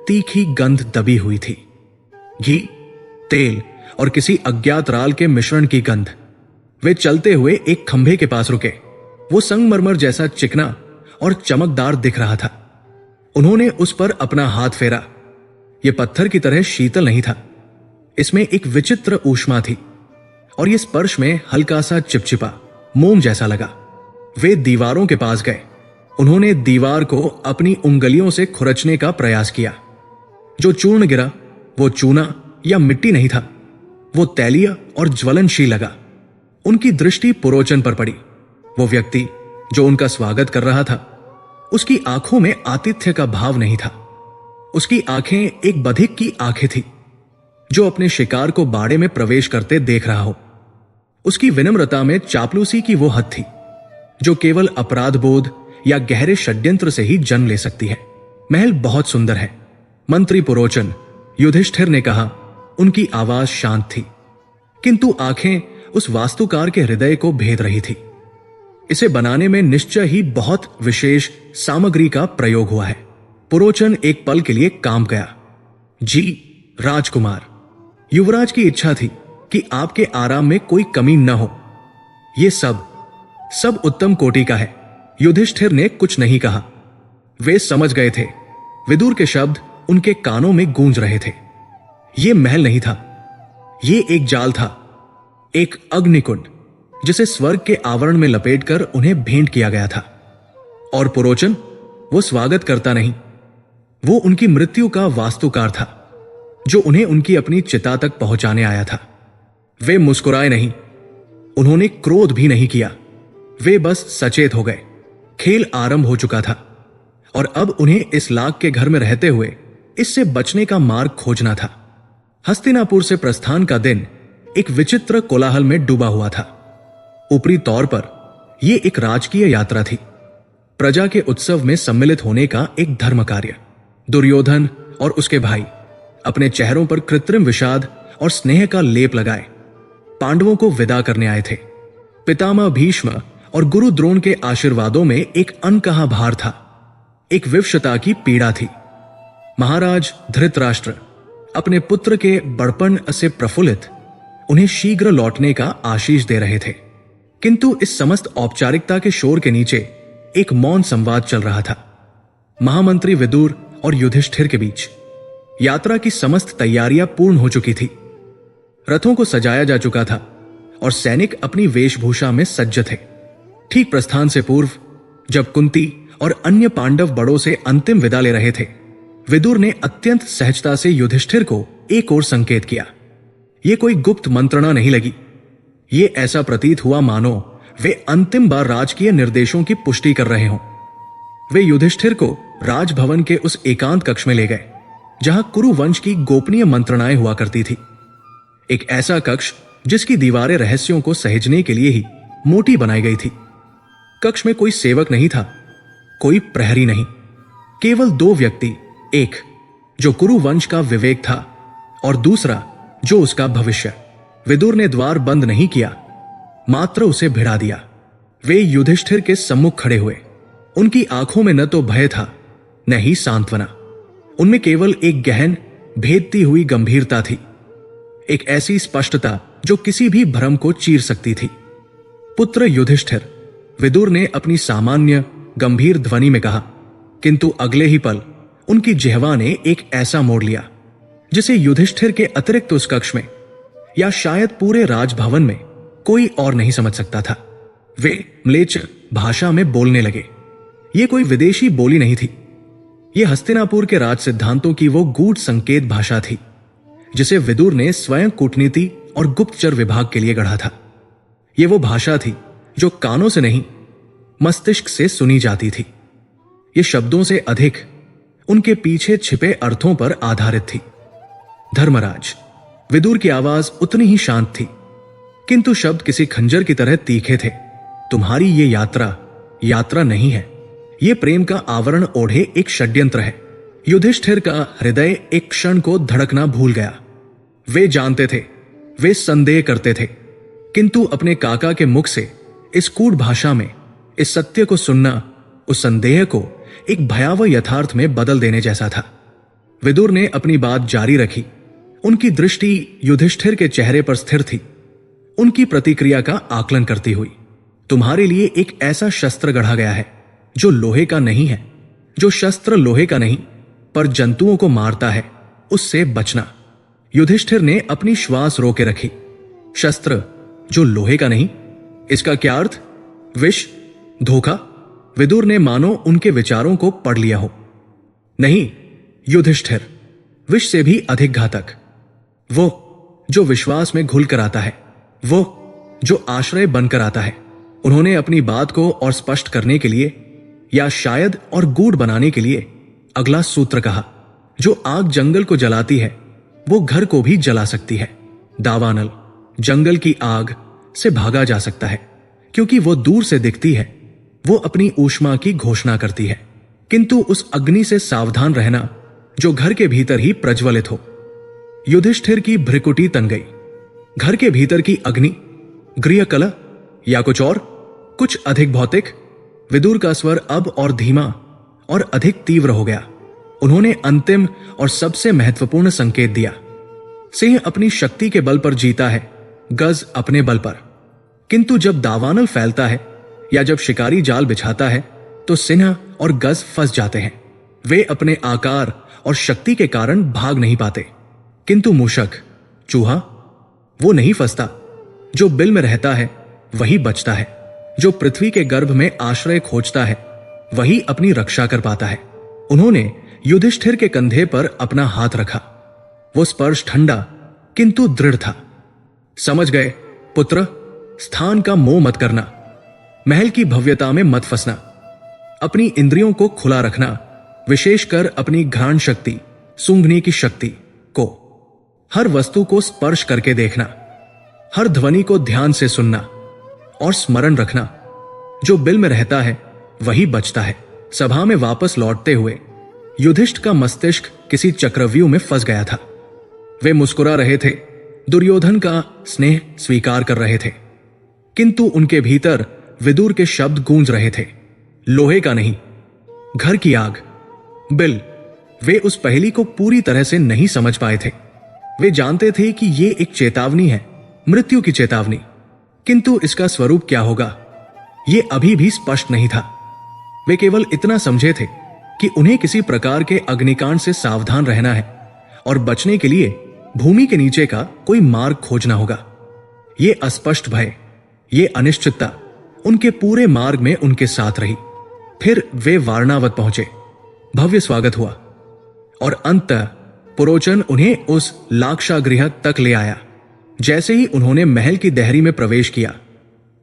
तीखी गंध दबी हुई थी। घी, तेल और किसी अज्ञात राल के मिश्रण की गंध। वे चलते हुए एक खंभे के पास रुके। वो संगमरमर जैसा चिकना और चमकदार दिख रहा था। उन्होंने उस पर अपना हाथ फेरा। यह पत्थर की तरह शीतल नहीं था, इसमें एक विचित्र ऊष्मा थी और यह स्पर्श में हल्का सा चिपचिपा मोम जैसा लगा। वे दीवारों के पास गए। उन्होंने दीवार को अपनी उंगलियों से खुरचने का प्रयास किया। जो चूर्ण गिरा वो चूना या मिट्टी नहीं था, वो तैलीय और ज्वलनशील लगा। उनकी दृष्टि पुरोचन पर पड़ी। वो व्यक्ति जो उनका स्वागत कर रहा था, उसकी आंखों में आतिथ्य का भाव नहीं था। उसकी आंखें एक बधिक की आंखें थी जो अपने शिकार को बाड़े में प्रवेश करते देख रहा हो। उसकी विनम्रता में चापलूसी की वो हद थी जो केवल अपराध बोध या गहरे षड्यंत्र से ही जन्म ले सकती है। महल बहुत सुंदर है, मंत्री पुरोचन, युधिष्ठिर ने कहा। उनकी आवाज शांत थी, किंतु आंखें उस वास्तुकार के हृदय को भेद रही थी। इसे बनाने में निश्चय ही बहुत विशेष सामग्री का प्रयोग हुआ है। पुरोचन एक पल के लिए काम गया। जी राजकुमार, युवराज की इच्छा थी कि आपके आराम में कोई कमी न हो। यह सब उत्तम कोटि का है। युधिष्ठिर ने कुछ नहीं कहा। वे समझ गए थे। विदुर के शब्द उनके कानों में गूंज रहे थे। यह महल नहीं था, यह एक जाल था, एक अग्निकुंड जिसे स्वर्ग के आवरण में लपेटकर उन्हें भेंट किया गया था। और पुरोचन, वो स्वागत करता नहीं, वो उनकी मृत्यु का वास्तुकार था जो उन्हें उनकी अपनी चिता तक पहुंचाने आया था। वे मुस्कुराए नहीं, उन्होंने क्रोध भी नहीं किया। वे बस सचेत हो गए। खेल आरंभ हो चुका था और अब उन्हें इस लाग के घर में रहते हुए इससे बचने का मार्ग खोजना था। हस्तिनापुर से प्रस्थान का दिन एक विचित्र कोलाहल में डूबा हुआ था। ऊपरी तौर पर यह एक राजकीय यात्रा थी, प्रजा के उत्सव में सम्मिलित होने का एक धर्म कार्य। दुर्योधन और उसके भाई अपने चेहरों पर कृत्रिम विषाद और स्नेह का लेप लगाए पांडवों को विदा करने आए थे। पितामह भीष्म और गुरु द्रोण के आशीर्वादों में एक अनकहा भार था, एक विवशता की पीड़ा थी। महाराज धृतराष्ट्र अपने पुत्र के बड़पन से प्रफुल्लित उन्हें शीघ्र लौटने का आशीष दे रहे थे, किंतु इस समस्त औपचारिकता के शोर के नीचे एक मौन संवाद चल रहा था। महामंत्री विदुर और युधिष्ठिर के बीच यात्रा की समस्त तैयारियां पूर्ण हो चुकी थी। रथों को सजाया जा चुका था और सैनिक अपनी वेशभूषा में सज्ज थे। ठीक प्रस्थान से पूर्व जब कुंती और अन्य पांडव बड़ों से अंतिम विदा ले रहे थे, विदुर ने अत्यंत सहजता से युधिष्ठिर को एक और संकेत किया। यह कोई गुप्त मंत्रणा नहीं लगी। ये ऐसा प्रतीत हुआ मानो वे अंतिम बार राजकीय निर्देशों की पुष्टि कर रहे हों। वे युधिष्ठिर को राजभवन के उस एकांत कक्ष में ले गए जहां कुरु वंश की गोपनीय मंत्रणाएं हुआ करती थी। एक ऐसा कक्ष जिसकी दीवारें रहस्यों को सहेजने के लिए ही मोटी बनाई गई थी। कक्ष में कोई सेवक नहीं था, कोई प्रहरी नहीं, केवल दो व्यक्ति, एक जो कुरु वंश का विवेक था और दूसरा जो उसका भविष्य। विदुर ने द्वार बंद नहीं किया, मात्र उसे भिड़ा दिया। वे युधिष्ठिर के सम्मुख खड़े हुए। उनकी आंखों में न तो भय था न ही सांत्वना, उनमें केवल एक गहन भेदती हुई गंभीरता थी, एक ऐसी स्पष्टता जो किसी भी भ्रम को चीर सकती थी। पुत्र युधिष्ठिर, विदुर ने अपनी सामान्य गंभीर ध्वनि में कहा, किंतु अगले ही पल उनकी जिह्वा ने एक ऐसा मोड़ लिया जिसे युधिष्ठिर के अतिरिक्त उस कक्ष में या शायद पूरे राजभवन में कोई और नहीं समझ सकता था। वे म्लेच्छ भाषा में बोलने लगे। यह कोई विदेशी बोली नहीं थी, ये हस्तिनापुर के राज सिद्धांतों की वो गूढ़ संकेत भाषा थी जिसे विदुर ने स्वयं कूटनीति और गुप्तचर विभाग के लिए गढ़ा था। ये वो भाषा थी जो कानों से नहीं मस्तिष्क से सुनी जाती थी। ये शब्दों से अधिक उनके पीछे छिपे अर्थों पर आधारित थी। धर्मराज, विदुर की आवाज उतनी ही शांत थी, किंतु शब्द किसी खंजर की तरह तीखे थे। तुम्हारी ये यात्रा नहीं है, ये प्रेम का आवरण ओढ़े एक षड्यंत्र है। युधिष्ठिर का हृदय एक क्षण को धड़कना भूल गया। वे जानते थे, वे संदेह करते थे, किंतु अपने काका के मुख से इस कूट भाषा में इस सत्य को सुनना उस संदेह को एक भयावह यथार्थ में बदल देने जैसा था। विदुर ने अपनी बात जारी रखी। उनकी दृष्टि युधिष्ठिर के चेहरे पर स्थिर थी, उनकी प्रतिक्रिया का आकलन करती हुई। तुम्हारे लिए एक ऐसा शस्त्र गढ़ा गया है जो लोहे का नहीं है। जो शस्त्र लोहे का नहीं पर जंतुओं को मारता है, उससे बचना। युधिष्ठिर ने अपनी श्वास रोके रखी। शस्त्र जो लोहे का नहीं, इसका क्या अर्थ? विष? धोखा? विदुर ने मानो उनके विचारों को पढ़ लिया हो। नहीं युधिष्ठिर, विष से भी अधिक घातक। वो जो विश्वास में घुल कर आता है, वो जो आश्रय बनकर आता है। उन्होंने अपनी बात को और स्पष्ट करने के लिए या शायद और गूढ़ बनाने के लिए अगला सूत्र कहा। जो आग जंगल को जलाती है वो घर को भी जला सकती है। दावानल, जंगल की आग से भागा जा सकता है क्योंकि वो दूर से दिखती है, वो अपनी ऊष्मा की घोषणा करती है, किंतु उस अग्नि से सावधान रहना जो घर के भीतर ही प्रज्वलित हो। युधिष्ठिर की भ्रिकुटी तन गई। घर के भीतर की अग्नि, गृह कलह या कुछ और, कुछ अधिक भौतिक? विदुर का स्वर अब और धीमा और अधिक तीव्र हो गया। उन्होंने अंतिम और सबसे महत्वपूर्ण संकेत दिया। सिंह अपनी शक्ति के बल पर जीता है, गज अपने बल पर। किंतु जब दावानल फैलता है या जब शिकारी जाल बिछाता है तो सिंह और गज फंस जाते हैं। वे अपने आकार और शक्ति के कारण भाग नहीं पाते, किंतु मूषक, चूहा, वो नहीं फंसता। जो बिल में रहता है वही बचता है। जो पृथ्वी के गर्भ में आश्रय खोजता है वही अपनी रक्षा कर पाता है। उन्होंने युधिष्ठिर के कंधे पर अपना हाथ रखा। वो स्पर्श ठंडा किंतु दृढ़ था। समझ गए पुत्र, स्थान का मोह मत करना, महल की भव्यता में मत फंसना, अपनी इंद्रियों को खुला रखना, विशेषकर अपनी घ्राण शक्ति, सूंघने की शक्ति को। हर वस्तु को स्पर्श करके देखना, हर ध्वनि को ध्यान से सुनना और स्मरण रखना। जो बिल में रहता है वही बचता है। सभा में वापस लौटते हुए युधिष्ठिर का मस्तिष्क किसी चक्रव्यूह में फंस गया था। वे मुस्कुरा रहे थे, दुर्योधन का स्नेह स्वीकार कर रहे थे, किंतु उनके भीतर विदुर के शब्द गूंज रहे थे। लोहे का नहीं, घर की आग, बिल। वे उस पहेली को पूरी तरह से नहीं समझ पाए थे। वे जानते थे कि ये एक चेतावनी है, मृत्यु की चेतावनी, किंतु इसका स्वरूप क्या होगा ये अभी भी स्पष्ट नहीं था। वे केवल इतना समझे थे कि उन्हें किसी प्रकार के अग्निकांड से सावधान रहना है और बचने के लिए भूमि के नीचे का कोई मार्ग खोजना होगा। ये अस्पष्ट भय, ये अनिश्चितता उनके पूरे मार्ग में उनके साथ रही। फिर वे वारणावत पहुंचे। भव्य स्वागत हुआ और अंततः पुरोचन उन्हें उस लाक्षागृह तक ले आया। जैसे ही उन्होंने महल की देहरी में प्रवेश किया,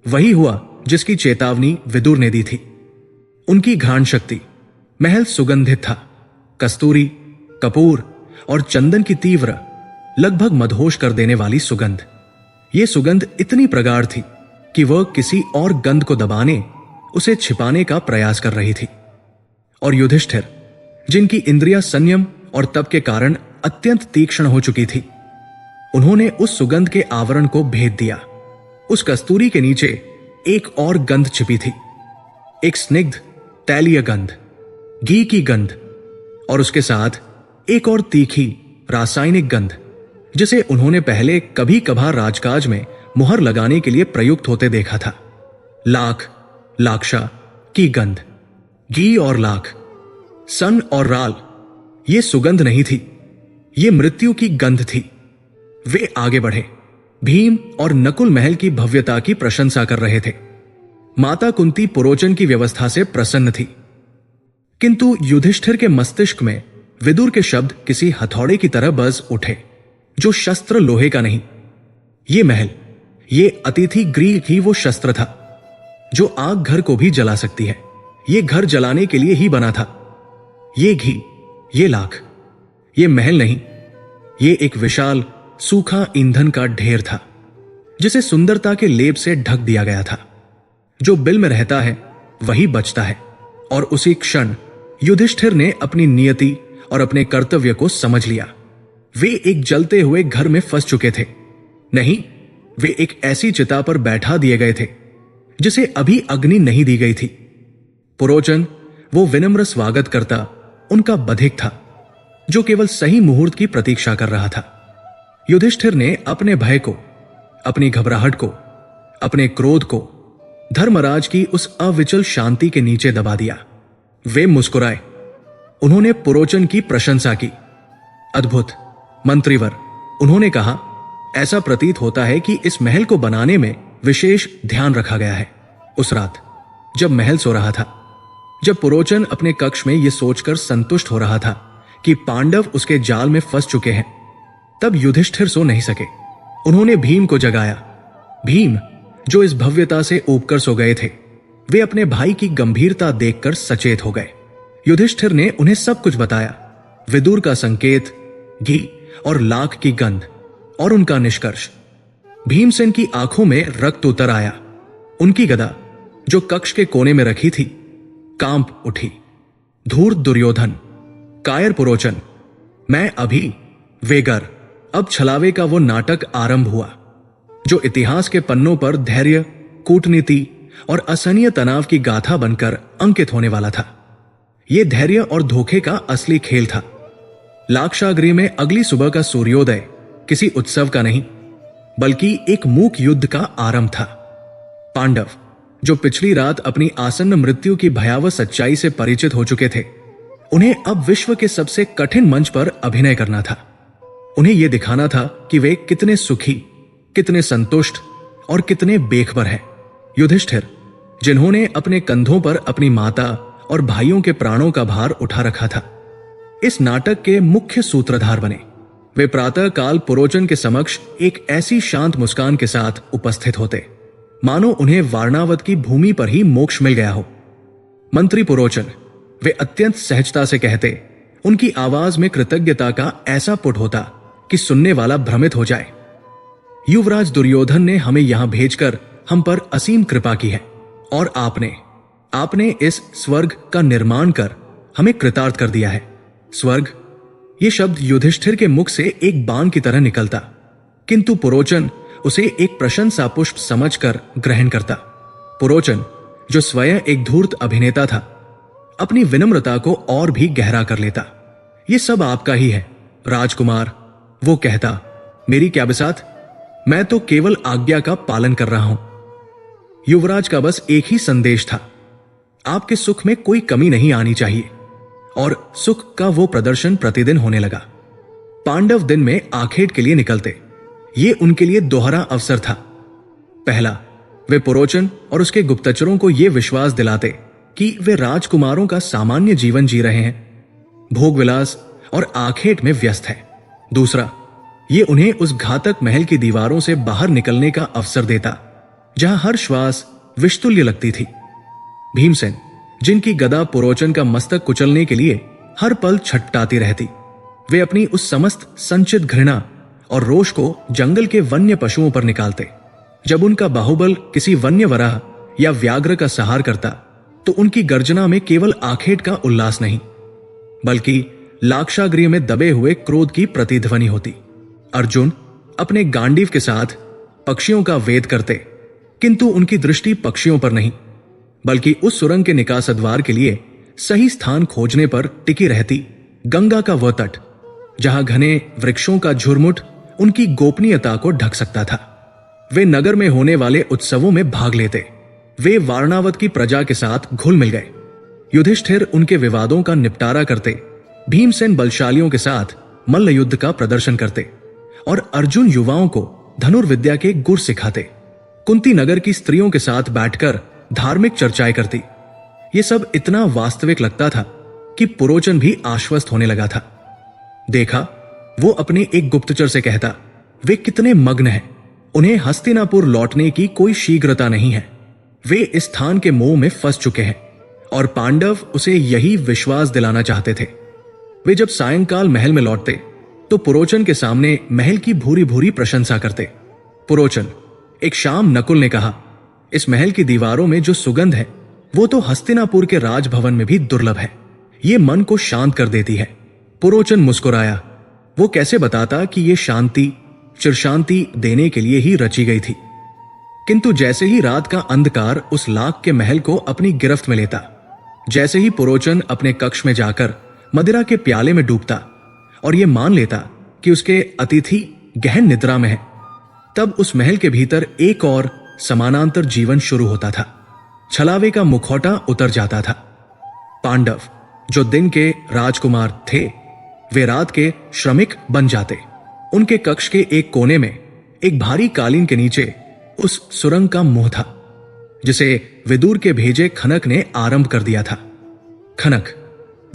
वही हुआ जिसकी चेतावनी विदुर ने दी थी। उनकी घ्राण शक्ति, महल सुगंधित था। कस्तूरी, कपूर और चंदन की तीव्र, लगभग मदहोश कर देने वाली सुगंध। यह सुगंध इतनी प्रगाढ़ थी कि वह किसी और गंध को दबाने, उसे छिपाने का प्रयास कर रही थी। और युधिष्ठिर, जिनकी इंद्रियां संयम और तप के कारण अत्यंत तीक्ष्ण हो चुकी थी, उन्होंने उस सुगंध के आवरण को भेद दिया। उस कस्तूरी के नीचे एक और गंध छिपी थी, एक स्निग्ध तैलीय गंध, घी की गंध, और उसके साथ एक और तीखी रासायनिक गंध जिसे उन्होंने पहले कभी कभार राजकाज में मुहर लगाने के लिए प्रयुक्त होते देखा था। लाक्षा की गंध, घी और लाख, सन और राल, ये सुगंध नहीं थी, ये मृत्यु की गंध थी। वे आगे बढ़े। भीम और नकुल महल की भव्यता की प्रशंसा कर रहे थे। माता कुंती पुरोचन की व्यवस्था से प्रसन्न थी, किंतु युधिष्ठिर के मस्तिष्क में विदुर के शब्द किसी हथौड़े की तरह बज उठे, जो शस्त्र लोहे का नहीं। ये महल, ये अतिथि गृह ही वो शस्त्र था जो आग घर को भी जला सकती है। ये घर जलाने के लिए ही बना था। ये घी, ये लाख, ये महल नहीं, ये एक विशाल सूखा ईंधन का ढेर था जिसे सुंदरता के लेप से ढक दिया गया था। जो बिल में रहता है वही बचता है। और उसी क्षण युधिष्ठिर ने अपनी नियति और अपने कर्तव्य को समझ लिया। वे एक जलते हुए घर में फंस चुके थे। नहीं, वे एक ऐसी चिता पर बैठा दिए गए थे जिसे अभी अग्नि नहीं दी गई थी। पुरोचन, वो विनम्र स्वागत करता, उनका बधिक था जो केवल सही मुहूर्त की प्रतीक्षा कर रहा था। युधिष्ठिर ने अपने भय को, अपनी घबराहट को, अपने क्रोध को धर्मराज की उस अविचल शांति के नीचे दबा दिया। वे मुस्कुराए। उन्होंने पुरोचन की प्रशंसा की। अद्भुत मंत्रीवर, उन्होंने कहा, ऐसा प्रतीत होता है कि इस महल को बनाने में विशेष ध्यान रखा गया है। उस रात जब महल सो रहा था, जब पुरोचन अपने कक्ष में यह सोचकर संतुष्ट हो रहा था कि पांडव उसके जाल में फंस चुके हैं, तब युधिष्ठिर सो नहीं सके। उन्होंने भीम को जगाया। भीम, जो इस भव्यता से ऊबकर सो गए थे, वे अपने भाई की गंभीरता देखकर सचेत हो गए। युधिष्ठिर ने उन्हें सब कुछ बताया। विदुर का संकेत, घी और लाख की गंध और उनका निष्कर्ष। भीमसेन की आंखों में रक्त उतर आया। उनकी गदा, जो कक्ष के कोने में रखी थी, कांप उठी। धूर्त दुर्योधन, कायर पुरोचन, मैं अभी, वेगर, अब छलावे का वो नाटक आरंभ हुआ जो इतिहास के पन्नों पर धैर्य, कूटनीति और असहनीय तनाव की गाथा बनकर अंकित होने वाला था। यह धैर्य और धोखे का असली खेल था। लाक्षागृह में अगली सुबह का सूर्योदय किसी उत्सव का नहीं, बल्कि एक मूक युद्ध का आरंभ था। पांडव, जो पिछली रात अपनी आसन्न मृत्यु की भयावह सच्चाई से परिचित हो चुके थे, उन्हें अब विश्व के सबसे कठिन मंच पर अभिनय करना था। उन्हें यह दिखाना था कि वे कितने सुखी, कितने संतुष्ट और कितने बेखबर हैं। युधिष्ठिर, जिन्होंने अपने कंधों पर अपनी माता और भाइयों के प्राणों का भार उठा रखा था, इस नाटक के मुख्य सूत्रधार बने। वे प्रातः काल पुरोचन के समक्ष एक ऐसी शांत मुस्कान के साथ उपस्थित होते मानो उन्हें वारणावत की भूमि पर ही मोक्ष मिल गया हो। मंत्री पुरोचन, वे अत्यंत सहजता से कहते। उनकी आवाज में कृतज्ञता का ऐसा पुट होता कि सुनने वाला भ्रमित हो जाए। युवराज दुर्योधन ने हमें यहां भेजकर हम पर असीम कृपा की है, और आपने इस स्वर्ग का निर्माण कर हमें कृतार्थ कर दिया है। स्वर्ग, ये शब्द युधिष्ठिर के मुख से एक बाण की तरह निकलता, किंतु पुरोचन उसे एक प्रशंसा पुष्प समझकर ग्रहण करता। पुरोचन, जो स्वयं एक धूर्त अभिनेता था, अपनी विनम्रता को और भी गहरा कर लेता। ये सब आपका ही है राजकुमार, वो कहता। मेरी क्या बिसात, मैं तो केवल आज्ञा का पालन कर रहा हूं। युवराज का बस एक ही संदेश था, आपके सुख में कोई कमी नहीं आनी चाहिए। और सुख का वो प्रदर्शन प्रतिदिन होने लगा। पांडव दिन में आखेट के लिए निकलते। ये उनके लिए दोहरा अवसर था। पहला, वे पुरोचन और उसके गुप्तचरों को यह विश्वास दिलाते कि वे राजकुमारों का सामान्य जीवन जी रहे हैं, भोग विलास और आखेट में व्यस्त है। दूसरा, ये उन्हें उस घातक महल की दीवारों से बाहर निकलने का अवसर देता जहां हर श्वास विषतुल्य लगती थी। भीमसेन, जिनकी गदा पुरोचन का मस्तक कुचलने के लिए हर पल छटपटाती रहती, वे अपनी उस समस्त संचित घृणा और रोष को जंगल के वन्य पशुओं पर निकालते। जब उनका बाहुबल किसी वन्य वराह या व्याघ्र का सहार करता, तो उनकी गर्जना में केवल आखेट का उल्लास नहीं, बल्कि लाक्षागृह में दबे हुए क्रोध की प्रतिध्वनि होती। अर्जुन अपने गांडीव के साथ पक्षियों का वेद करते, किंतु उनकी दृष्टि पक्षियों पर नहीं, बल्कि उस सुरंग के निकास द्वार के लिए सही स्थान खोजने पर टिकी रहती गंगा का वह तट, जहां घने वृक्षों का झुरमुट उनकी गोपनीयता को ढक सकता था। वे नगर में होने वाले उत्सवों में भाग लेते। वे वारणावत की प्रजा के साथ घुल मिल गए। युधिष्ठिर उनके विवादों का निपटारा करते, भीमसेन बलशालियों के साथ मल्ल युद्ध का प्रदर्शन करते, और अर्जुन युवाओं को धनुर्विद्या के गुर सिखाते। कुंती नगर की स्त्रियों के साथ बैठकर धार्मिक चर्चाएं करती। ये सब इतना वास्तविक लगता था कि पुरोचन भी आश्वस्त होने लगा था। देखा, वो अपने एक गुप्तचर से कहता, वे कितने मग्न हैं, उन्हें हस्तिनापुर लौटने की कोई शीघ्रता नहीं है। वे इस स्थान के मोह में फंस चुके हैं और पांडव उसे यही विश्वास दिलाना चाहते थे। वे जब सायंकाल महल में लौटते तो पुरोचन के सामने महल की भूरी भूरी प्रशंसा करते। पुरोचन, एक शाम नकुल ने कहा, इस महल की दीवारों में जो सुगंध है वो तो हस्तिनापुर के राजभवन में भी दुर्लभ है। ये मन को शांत कर देती है। पुरोचन मुस्कुराया। वो कैसे बताता कि ये शांति चिरशांति देने के लिए ही रची गई थी। किंतु जैसे ही रात का अंधकार उस लाख के महल को अपनी गिरफ्त में लेता, जैसे ही पुरोचन अपने कक्ष में जाकर मदिरा के प्याले में डूबता और यह मान लेता कि उसके अतिथि गहन निद्रा में है, तब उस महल के भीतर एक और समानांतर जीवन शुरू होता था। छलावे का मुखौटा उतर जाता था। पांडव, जो दिन के राजकुमार थे, वे रात के श्रमिक बन जाते। उनके कक्ष के एक कोने में एक भारी कालीन के नीचे उस सुरंग का मुंह था जिसे विदुर के भेजे खनक ने आरंभ कर दिया था। खनक,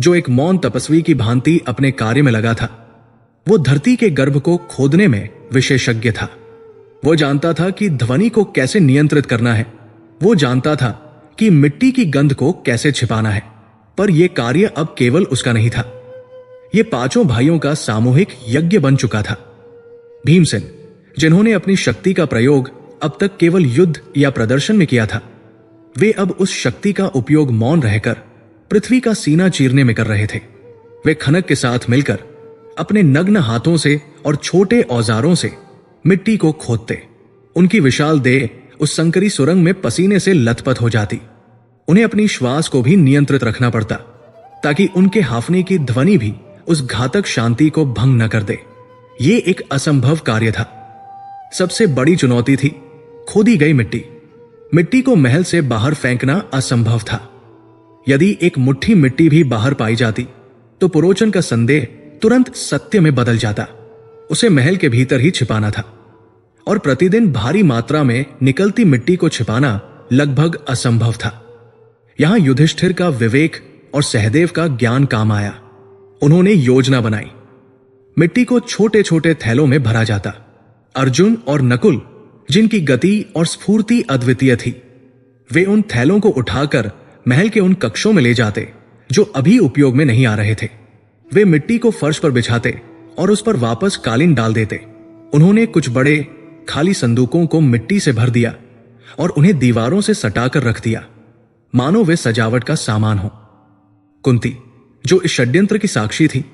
जो एक मौन तपस्वी की भांति अपने कार्य में लगा था, वो धरती के गर्भ को खोदने में विशेषज्ञ था। वो जानता था कि ध्वनि को कैसे नियंत्रित करना है। वो जानता था कि मिट्टी की गंध को कैसे छिपाना है। पर यह कार्य अब केवल उसका नहीं था, ये पांचों भाइयों का सामूहिक यज्ञ बन चुका था। भीमसेन, जिन्होंने अपनी शक्ति का प्रयोग अब तक केवल युद्ध या प्रदर्शन में किया था, वे अब उस शक्ति का उपयोग मौन रहकर पृथ्वी का सीना चीरने में कर रहे थे। वे खनक के साथ मिलकर अपने नग्न हाथों से और छोटे औजारों से मिट्टी को खोदते। उनकी विशाल देह उस संकरी सुरंग में पसीने से लथपथ हो जाती। उन्हें अपनी श्वास को भी नियंत्रित रखना पड़ता ताकि उनके हाफने की ध्वनि भी उस घातक शांति को भंग न कर दे। ये एक असंभव कार्य था। सबसे बड़ी चुनौती थी खोदी गई मिट्टी। मिट्टी को महल से बाहर फेंकना असंभव था। यदि एक मुट्ठी मिट्टी भी बाहर पाई जाती तो पुरोचन का संदेह तुरंत सत्य में बदल जाता। उसे महल के भीतर ही छिपाना था और प्रतिदिन भारी मात्रा में निकलती मिट्टी को छिपाना लगभग असंभव था। यहां युधिष्ठिर का विवेक और सहदेव का ज्ञान काम आया। उन्होंने योजना बनाई। मिट्टी को छोटे छोटे थैलों में भरा जाता। अर्जुन और नकुल, जिनकी गति और स्फूर्ति अद्वितीय थी, वे उन थैलों को उठाकर महल के उन कक्षों में ले जाते जो अभी उपयोग में नहीं आ रहे थे। वे मिट्टी को फर्श पर बिछाते और उस पर वापस कालीन डाल देते। उन्होंने कुछ बड़े खाली संदूकों को मिट्टी से भर दिया और उन्हें दीवारों से सटाकर रख दिया, मानो वे सजावट का सामान हो। कुंती, जो इस षड्यंत्र की साक्षी थी,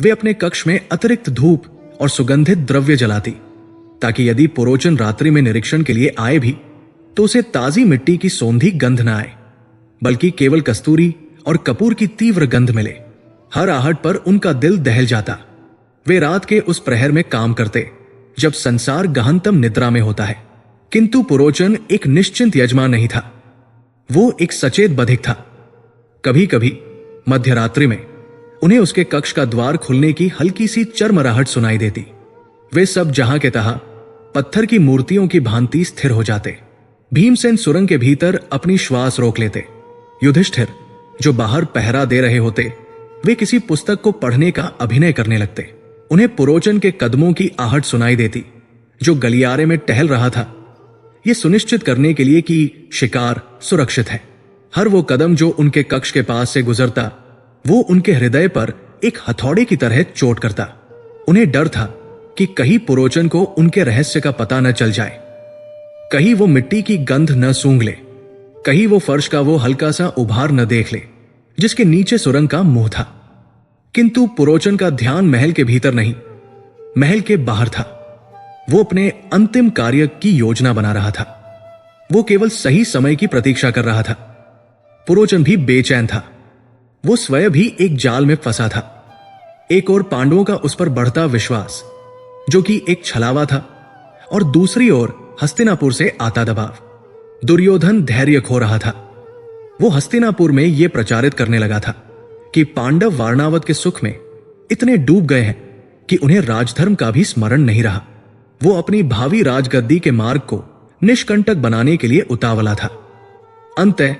वे अपने कक्ष में अतिरिक्त धूप और सुगंधित द्रव्य जलाती ताकि यदि पुरोचन रात्रि में निरीक्षण के लिए आए भी तो उसे ताजी मिट्टी की सौंधी गंध न आए, बल्कि केवल कस्तूरी और कपूर की तीव्र गंध मिले। हर आहट पर उनका दिल दहल जाता। वे रात के उस प्रहर में काम करते जब संसार गहनतम निद्रा में होता है। किंतु पुरोचन एक निश्चिंत यजमान नहीं था, वो एक सचेत बधिक था। कभी कभी मध्य रात्रि में उन्हें उसके कक्ष का द्वार खुलने की हल्की सी चरमराहट सुनाई देती। वे सब जहां के तहां पत्थर की मूर्तियों की भांति स्थिर हो जाते। भीमसेन सुरंग के भीतर अपनी श्वास रोक लेते। युधिष्ठिर, जो बाहर पहरा दे रहे होते, वे किसी पुस्तक को पढ़ने का अभिनय करने लगते। उन्हें पुरोचन के कदमों की आहट सुनाई देती जो गलियारे में टहल रहा था, यह सुनिश्चित करने के लिए कि शिकार सुरक्षित है। हर वो कदम जो उनके कक्ष के पास से गुजरता, वो उनके हृदय पर एक हथौड़े की तरह चोट करता। उन्हें डर था कि कहीं पुरोचन को उनके रहस्य का पता न चल जाए, कहीं वो मिट्टी की गंध न सूंघ ले, कहीं वो फर्श का वो हल्का सा उभार न देख ले जिसके नीचे सुरंग का मुंह था। किंतु पुरोचन का ध्यान महल के भीतर नहीं, महल के बाहर था। वो अपने अंतिम कार्य की योजना बना रहा था। वो केवल सही समय की प्रतीक्षा कर रहा था। पुरोचन भी बेचैन था। वो स्वयं भी एक जाल में फंसा था। एक ओर पांडवों का उस पर बढ़ता विश्वास जो कि एक छलावा था, और दूसरी ओर हस्तिनापुर से आता दबाव। दुर्योधन धैर्य खो रहा था। वो हस्तिनापुर में यह प्रचारित करने लगा था कि पांडव वारणावत के सुख में इतने डूब गए हैं कि उन्हें राजधर्म का भी स्मरण नहीं रहा। वो अपनी भावी राजगद्दी के मार्ग को निष्कंटक बनाने के लिए उतावला था। अंततः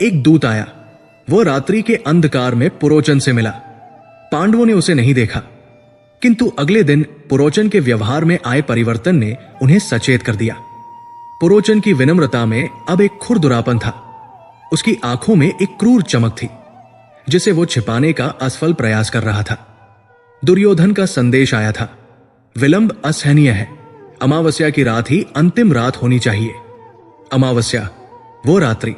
एक दूत आया वो रात्रि के अंधकार में पुरोचन से मिला। पांडवों ने उसे नहीं देखा, किंतु अगले दिन पुरोचन के व्यवहार में आए परिवर्तन ने उन्हें सचेत कर दिया। पुरोचन की विनम्रता में अब एक खुरदुरापन था। उसकी आंखों में एक क्रूर चमक थी, जिसे वो छिपाने का असफल प्रयास कर रहा था। दुर्योधन का संदेश आया था, विलंब असहनीय है। अमावस्या की रात ही अंतिम रात होनी चाहिए। अमावस्या, वो रात्रि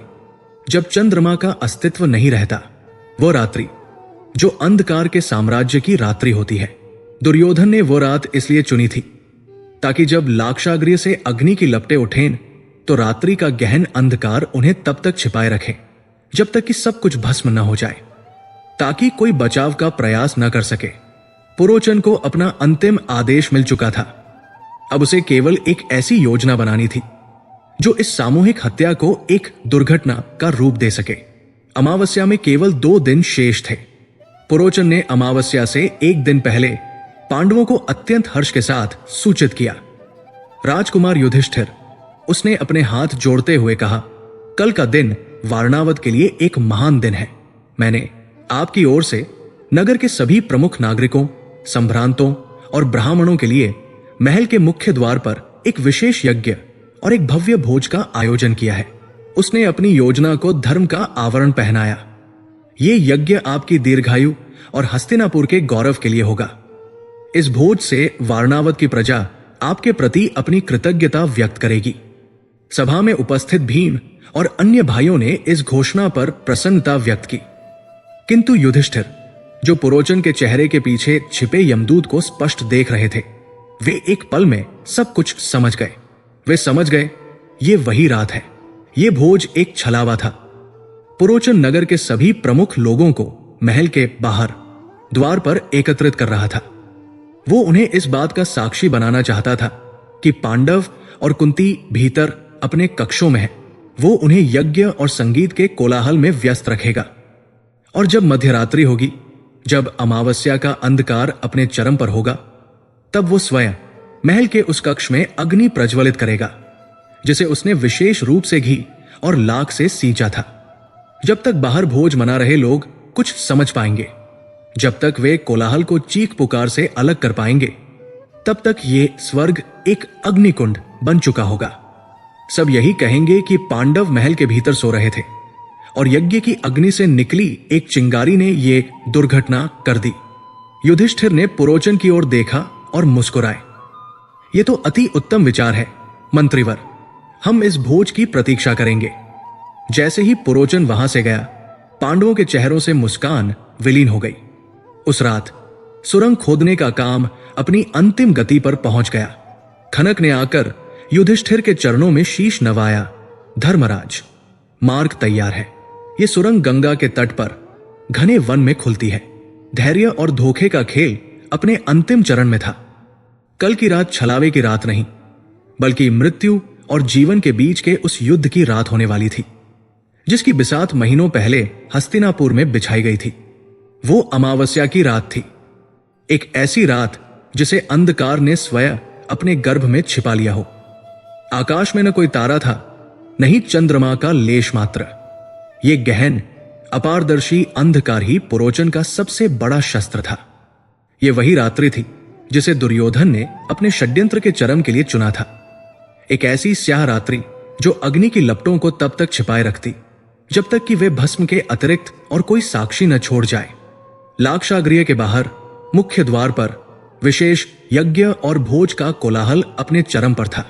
जब चंद्रमा का अस्तित्व नहीं रहता, वो रात्रि जो अंधकार के साम्राज्य की रात्रि होती है। दुर्योधन ने वो रात इसलिए चुनी थी ताकि जब लाक्षागृह से अग्नि की लपटें उठें तो रात्रि का गहन अंधकार उन्हें तब तक छिपाए रखे जब तक कि सब कुछ भस्म न हो जाए, ताकि कोई बचाव का प्रयास न कर सके। पुरोचन को अपना अंतिम आदेश मिल चुका था। अब उसे केवल एक ऐसी योजना बनानी थी जो इस सामूहिक हत्या को एक दुर्घटना का रूप दे सके। अमावस्या में केवल 2 दिन शेष थे। पुरोचन ने अमावस्या से एक दिन पहले पांडवों को अत्यंत हर्ष के साथ सूचित किया। राजकुमार युधिष्ठिर, उसने अपने हाथ जोड़ते हुए कहा, कल का दिन वारणावत के लिए एक महान दिन है। मैंने आपकी ओर से नगर के सभी प्रमुख नागरिकों, संभ्रांतों और ब्राह्मणों के लिए महल के मुख्य द्वार पर एक विशेष यज्ञ और एक भव्य भोज का आयोजन किया है। उसने अपनी योजना को धर्म का आवरण पहनाया। ये यज्ञ आपकी दीर्घायु और हस्तिनापुर के गौरव के लिए होगा। इस भोज से वारणावत की प्रजा आपके प्रति अपनी कृतज्ञता व्यक्त करेगी। सभा में उपस्थित भीम और अन्य भाइयों ने इस घोषणा पर प्रसन्नता व्यक्त की, किंतु युधिष्ठिर, जो पुरोचन के चेहरे के पीछे छिपे यमदूत को स्पष्ट देख रहे थे, वे एक पल में सब कुछ समझ गए। वे समझ गए ये वही रात है। ये भोज एक छलावा था। पुरोचन नगर के सभी प्रमुख लोगों को महल के बाहर द्वार पर एकत्रित कर रहा था। वो उन्हें इस बात का साक्षी बनाना चाहता था कि पांडव और कुंती भीतर अपने कक्षों में है। वो उन्हें यज्ञ और संगीत के कोलाहल में व्यस्त रखेगा। और जब मध्यरात्रि होगी, जब अमावस्या का अंधकार अपने चरम पर होगा, तब वो स्वयं महल के उस कक्ष में अग्नि प्रज्वलित करेगा जिसे उसने विशेष रूप से घी और लाख से सींचा था। जब तक बाहर भोज मना रहे लोग कुछ समझ पाएंगे, जब तक वे कोलाहल को चीख पुकार से अलग कर पाएंगे, तब तक ये स्वर्ग एक अग्निकुंड बन चुका होगा। सब यही कहेंगे कि पांडव महल के भीतर सो रहे थे और यज्ञ की अग्नि से निकली एक चिंगारी ने ये दुर्घटना कर दी। युधिष्ठिर ने पुरोचन की ओर देखा और मुस्कुराए। ये तो अति उत्तम विचार है मंत्रीवर, हम इस भोज की प्रतीक्षा करेंगे। जैसे ही पुरोचन वहां से गया, पांडवों के चेहरों से मुस्कान विलीन हो गई। उस रात सुरंग खोदने का काम अपनी अंतिम गति पर पहुंच गया। खनक ने आकर युधिष्ठिर के चरणों में शीश नवाया। धर्मराज, मार्ग तैयार है। ये सुरंग गंगा के तट पर घने वन में खुलती है। धैर्य और धोखे का खेल अपने अंतिम चरण में था। कल की रात छलावे की रात नहीं, बल्कि मृत्यु और जीवन के बीच के उस युद्ध की रात होने वाली थी, जिसकी बिसात महीनों पहले हस्तिनापुर में बिछाई गई थी। वो अमावस्या की रात थी, एक ऐसी रात जिसे अंधकार ने स्वयं अपने गर्भ में छिपा लिया हो। आकाश में न कोई तारा था, न ही चंद्रमा का लेश मात्र। ये गहन अपारदर्शी अंधकार ही पुरोचन का सबसे बड़ा शस्त्र था। ये वही रात्रि थी जिसे दुर्योधन ने अपने षड्यंत्र के चरम के लिए चुना था। एक ऐसी स्याह रात्रि जो अग्नि की लपटों को तब तक छिपाए रखती जब तक कि वे भस्म के अतिरिक्त और कोई साक्षी न छोड़ जाए। लाक्षागृह के बाहर मुख्य द्वार पर विशेष यज्ञ और भोज का कोलाहल अपने चरम पर था।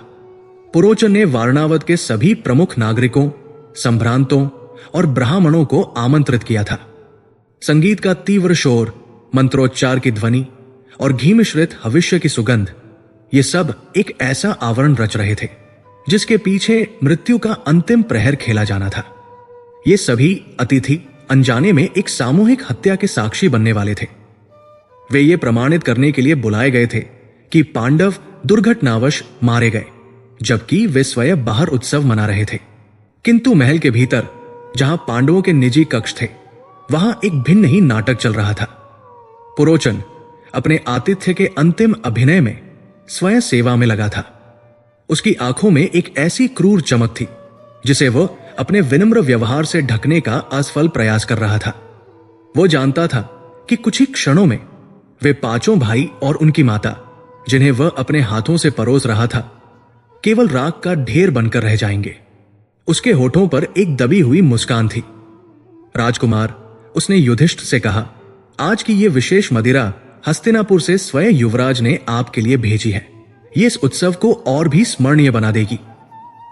पुरोचन ने वारणावत के सभी प्रमुख नागरिकों, संभ्रांतों और ब्राह्मणों को आमंत्रित किया था। संगीत का तीव्र शोर, मंत्रोच्चार की ध्वनि और घी मिश्रित हविष्य की सुगंध, ये सब एक ऐसा आवरण रच रहे थे जिसके पीछे मृत्यु का अंतिम प्रहर खेला जाना था। ये सभी अतिथि अनजाने में एक सामूहिक हत्या के साक्षी बनने वाले थे। वे ये प्रमाणित करने के लिए बुलाए गए थे कि पांडव दुर्घटनावश मारे गए, जबकि वे स्वयं बाहर उत्सव मना रहे थे। किंतु महल के भीतर, जहां पांडवों के निजी कक्ष थे, वहां एक भिन्न ही नाटक चल रहा था। पुरोचन अपने आतिथ्य के अंतिम अभिनय में स्वयं सेवा में लगा था। उसकी आंखों में एक ऐसी क्रूर चमक थी जिसे वह अपने विनम्र व्यवहार से ढकने का असफल प्रयास कर रहा था। वो जानता था कि कुछ ही क्षणों में वे पांचों भाई और उनकी माता, जिन्हें वह अपने हाथों से परोस रहा था, केवल राख का ढेर बनकर रह जाएंगे। उसके होठों पर एक दबी हुई मुस्कान थी। राजकुमार, उसने युधिष्ठ से कहा, आज की यह विशेष मदिरा हस्तिनापुर से स्वयं युवराज ने आपके लिए भेजी है। ये इस उत्सव को और भी स्मरणीय बना देगी।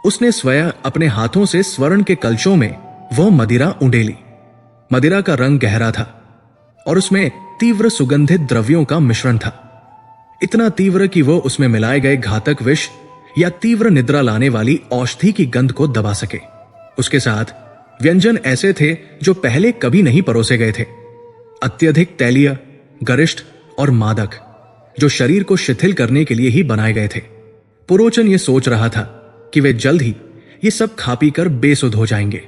उसने स्वयं अपने हाथों से स्वर्ण के कलशों में वह मदिरा उंडेली। मदिरा का रंग गहरा था और उसमें तीव्र सुगंधित द्रव्यों का मिश्रण था, इतना तीव्र कि वह उसमें मिलाए गए घातक विष या तीव्र निद्रा लाने वाली औषधि की गंध को दबा सके। उसके साथ व्यंजन ऐसे थे जो पहले कभी नहीं परोसे गए थे, अत्यधिक तैलीय, गरिष्ठ और मादक, जो शरीर को शिथिल करने के लिए ही बनाए गए थे। पुरोचन ये सोच रहा था कि वे जल्द ही ये सब खा पी कर बेसुध हो जाएंगे।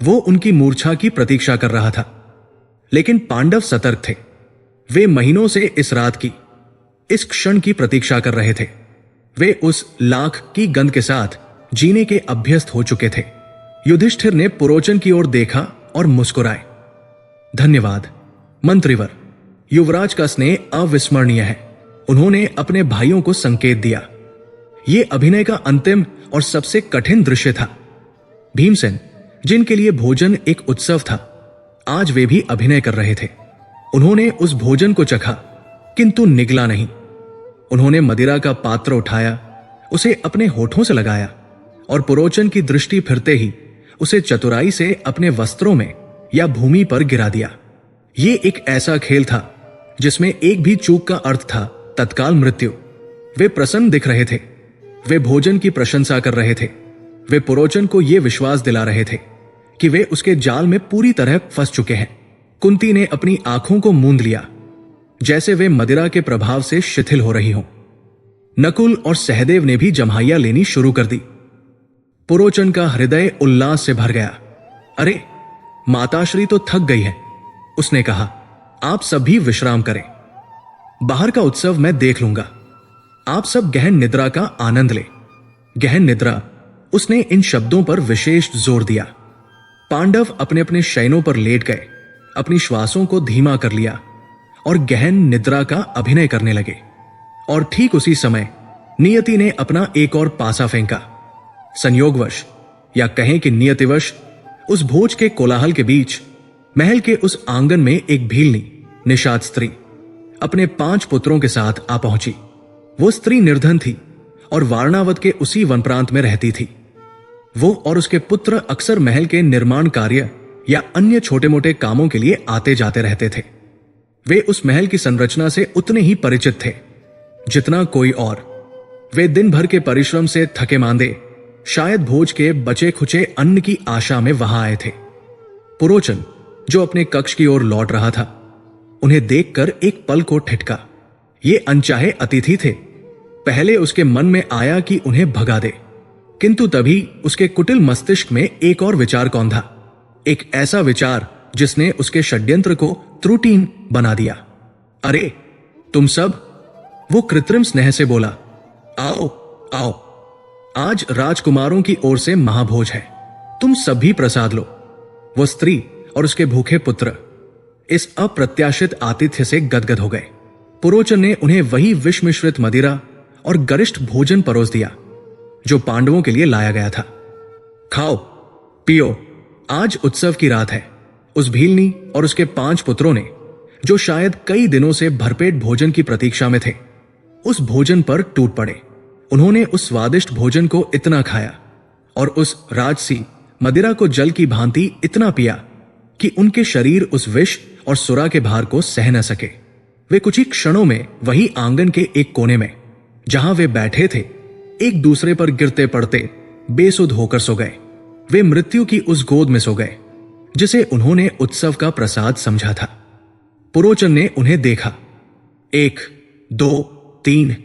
वो उनकी मूर्छा की प्रतीक्षा कर रहा था, लेकिन पांडव सतर्क थे। वे महीनों से इस रात की, इस क्षण की प्रतीक्षा कर रहे थे। वे उस लाख की गंध के साथ जीने के अभ्यस्त हो चुके थे। युधिष्ठिर ने पुरोचन की ओर देखा और मुस्कुराए। धन्यवाद मंत्रीवर, युवराज का स्नेह अविस्मरणीय है। उन्होंने अपने भाइयों को संकेत दिया। यह अभिनय का अंतिम और सबसे कठिन दृश्य था। भीमसेन, जिनके लिए भोजन एक उत्सव था, आज वे भी अभिनय कर रहे थे। उन्होंने उस भोजन को चखा, किंतु निगला नहीं। उन्होंने मदिरा का पात्र उठाया, उसे अपने होठों से लगाया और पुरोचन की दृष्टि फिरते ही उसे चतुराई से अपने वस्त्रों में या भूमि पर गिरा दिया। ये एक ऐसा खेल था जिसमें एक भी चूक का अर्थ था तत्काल मृत्यु। वे प्रसन्न दिख रहे थे, वे भोजन की प्रशंसा कर रहे थे, वे पुरोचन को यह विश्वास दिला रहे थे कि वे उसके जाल में पूरी तरह फंस चुके हैं। कुंती ने अपनी आंखों को मूंद लिया, जैसे वे मदिरा के प्रभाव से शिथिल हो रही हों। नकुल और सहदेव ने भी जम्हाइयां लेनी शुरू कर दी। पुरोचन का हृदय उल्लास से भर गया। अरे, माताश्री तो थक गई है। उसने कहा, आप सब भी विश्राम करें, बाहर का उत्सव मैं देख लूंगा। आप सब गहन निद्रा का आनंद लें। गहन निद्रा, उसने इन शब्दों पर विशेष जोर दिया। पांडव अपने अपने शयनों पर लेट गए, अपनी श्वासों को धीमा कर लिया और गहन निद्रा का अभिनय करने लगे। और ठीक उसी समय नियति ने अपना एक और पासा फेंका। संयोगवश, या कहें कि नियतिवश, उस भोज के कोलाहल के बीच महल के उस आंगन में एक भीलनी निषाद स्त्री अपने 5 पुत्रों के साथ आ पहुंची। वो स्त्री निर्धन थी और वारणावत के उसी वन प्रांत में रहती थी। वो और उसके पुत्र अक्सर महल के निर्माण कार्य या अन्य छोटे मोटे कामों के लिए आते जाते रहते थे। वे उस महल की संरचना से उतने ही परिचित थे जितना कोई और। वे दिन भर के परिश्रम से थके मांदे शायद भोज के बचे खुचे अन्न की आशा में वहां आए थे। पुरोचन, जो अपने कक्ष की ओर लौट रहा था, उन्हें देखकर एक पल को ठिठका। ये अनचाहे अतिथि थे। पहले उसके मन में आया कि उन्हें भगा दे, किंतु तभी उसके कुटिल मस्तिष्क में एक और विचार कौंधा, एक ऐसा विचार जिसने उसके षड्यंत्र को त्रुटिहीन बना दिया। अरे तुम सब, वो कृत्रिम स्नेह से बोला, आओ आओ, आज राजकुमारों की ओर से महाभोज है, तुम सब भी प्रसाद लो। वो स्त्री और उसके भूखे पुत्र इस अप्रत्याशित आतिथ्य से गदगद हो गए। पुरोचन ने उन्हें वही विष मिश्रित मदिरा और गरिष्ठ भोजन परोस दिया जो पांडवों के लिए लाया गया था। खाओ पियो, आज उत्सव की रात है। उस भीलनी और उसके 5 पुत्रों ने, जो शायद कई दिनों से भरपेट भोजन की प्रतीक्षा में थे, उस भोजन पर टूट पड़े। उन्होंने उस स्वादिष्ट भोजन को इतना खाया और उस राजसी मदिरा को जल की भांति इतना पिया कि उनके शरीर उस विष और सुरा के भार को सह न सके। वे कुछ ही क्षणों में वही आंगन के एक कोने में, जहां वे बैठे थे, एक दूसरे पर गिरते पड़ते बेसुध होकर सो गए। वे मृत्यु की उस गोद में सो गए जिसे उन्होंने उत्सव का प्रसाद समझा था। पुरोचन ने उन्हें देखा। 1, 2, 3,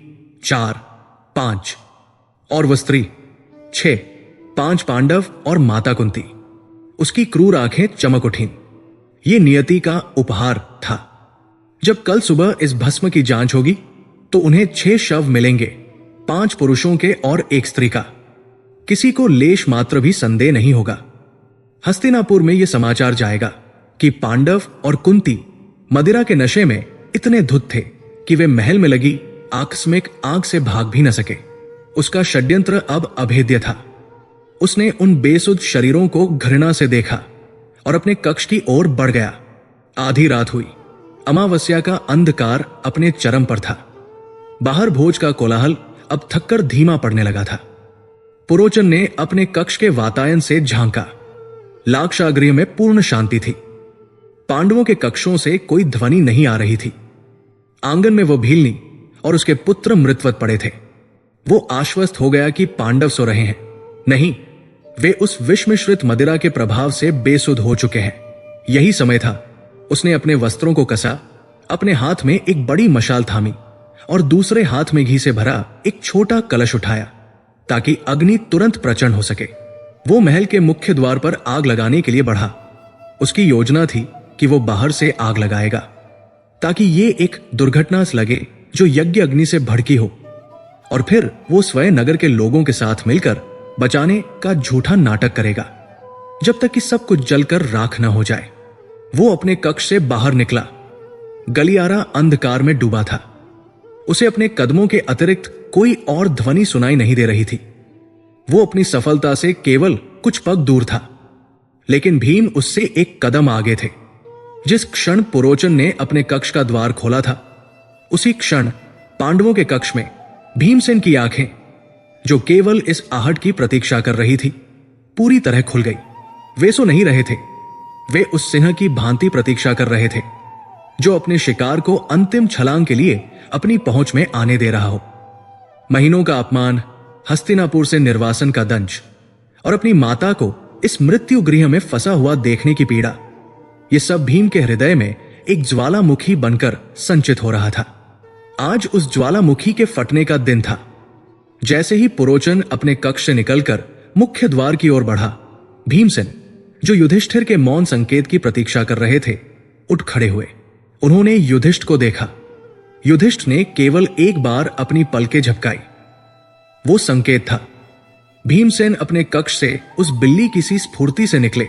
4, 5 और वह स्त्री 6, 5 पांडव और माता कुंती। उसकी क्रूर आंखें चमक उठीं। यह नियति का उपहार था। जब कल सुबह इस भस्म की जांच होगी तो उन्हें 6 शव मिलेंगे, 5 पुरुषों के और 1 स्त्री का। किसी को लेश मात्र भी संदेह नहीं होगा हस्तिनापुर में यह समाचार जाएगा कि पांडव और कुंती मदिरा के नशे में इतने धुत थे कि वे महल में लगी आकस्मिक आग से भाग भी न सके। उसका षड्यंत्र अब अभेद्य था। उसने उन बेसुध शरीरों को घृणा से देखा और अपने कक्ष की ओर बढ़ गया। आधी रात हुई। अमावस्या का अंधकार अपने चरम पर था। बाहर भोज का कोलाहल अब थककर धीमा पड़ने लगा था। पुरोचन ने अपने कक्ष के वातायन से झांका। लाक्षागृह में पूर्ण शांति थी। पांडवों के कक्षों से कोई ध्वनि नहीं आ रही थी। आंगन में वो भीलनी और उसके पुत्र मृतवत पड़े थे। वो आश्वस्त हो गया कि पांडव सो रहे हैं। नहीं, वे उस विष मिश्रित मदिरा के प्रभाव से बेसुध हो चुके हैं। यही समय था। उसने अपने वस्त्रों को कसा, अपने हाथ में एक बड़ी मशाल थामी और दूसरे हाथ में घी से भरा एक छोटा कलश उठाया ताकि अग्नि तुरंत प्रचंड हो सके। वो महल के मुख्य द्वार पर आग लगाने के लिए बढ़ा। उसकी योजना थी कि वो बाहर से आग लगाएगा ताकि ये एक दुर्घटना से लगे जो यज्ञ अग्नि से भड़की हो, और फिर वो स्वयं नगर के लोगों के साथ मिलकर बचाने का झूठा नाटक करेगा जब तक कि सब कुछ जलकर राख न हो जाए। वो अपने कक्ष से बाहर निकला। गलियारा अंधकार में डूबा था। उसे अपने कदमों के अतिरिक्त कोई और ध्वनि सुनाई नहीं दे रही थी। वो अपनी सफलता से केवल कुछ पग दूर था, लेकिन भीम उससे एक कदम आगे थे। जिस क्षण पुरोचन ने अपने कक्ष का द्वार खोला था, उसी क्षण पांडवों के कक्ष में भीमसेन की आंखें, जो केवल इस आहट की प्रतीक्षा कर रही थी, पूरी तरह खुल गई। वे सो नहीं रहे थे। वे उस सिंह की भांति प्रतीक्षा कर रहे थे जो अपने शिकार को अंतिम छलांग के लिए अपनी पहुंच में आने दे रहा हो। महीनों का अपमान, हस्तिनापुर से निर्वासन का दंश और अपनी माता को इस मृत्यु गृह में फंसा हुआ देखने की पीड़ा, ये सब भीम के हृदय में एक ज्वालामुखी बनकर संचित हो रहा था। आज उस ज्वालामुखी के फटने का दिन था। जैसे ही पुरोचन अपने कक्ष से निकलकर मुख्य द्वार की ओर बढ़ा, भीमसेन, जो युधिष्ठिर के मौन संकेत की प्रतीक्षा कर रहे थे, उठ खड़े हुए। उन्होंने युधिष्ठ को देखा। युधिष्ठ ने केवल एक बार अपनी पलकें झपकाई। वो संकेत था। भीमसेन अपने कक्ष से उस बिल्ली की सी स्फूर्ति से निकले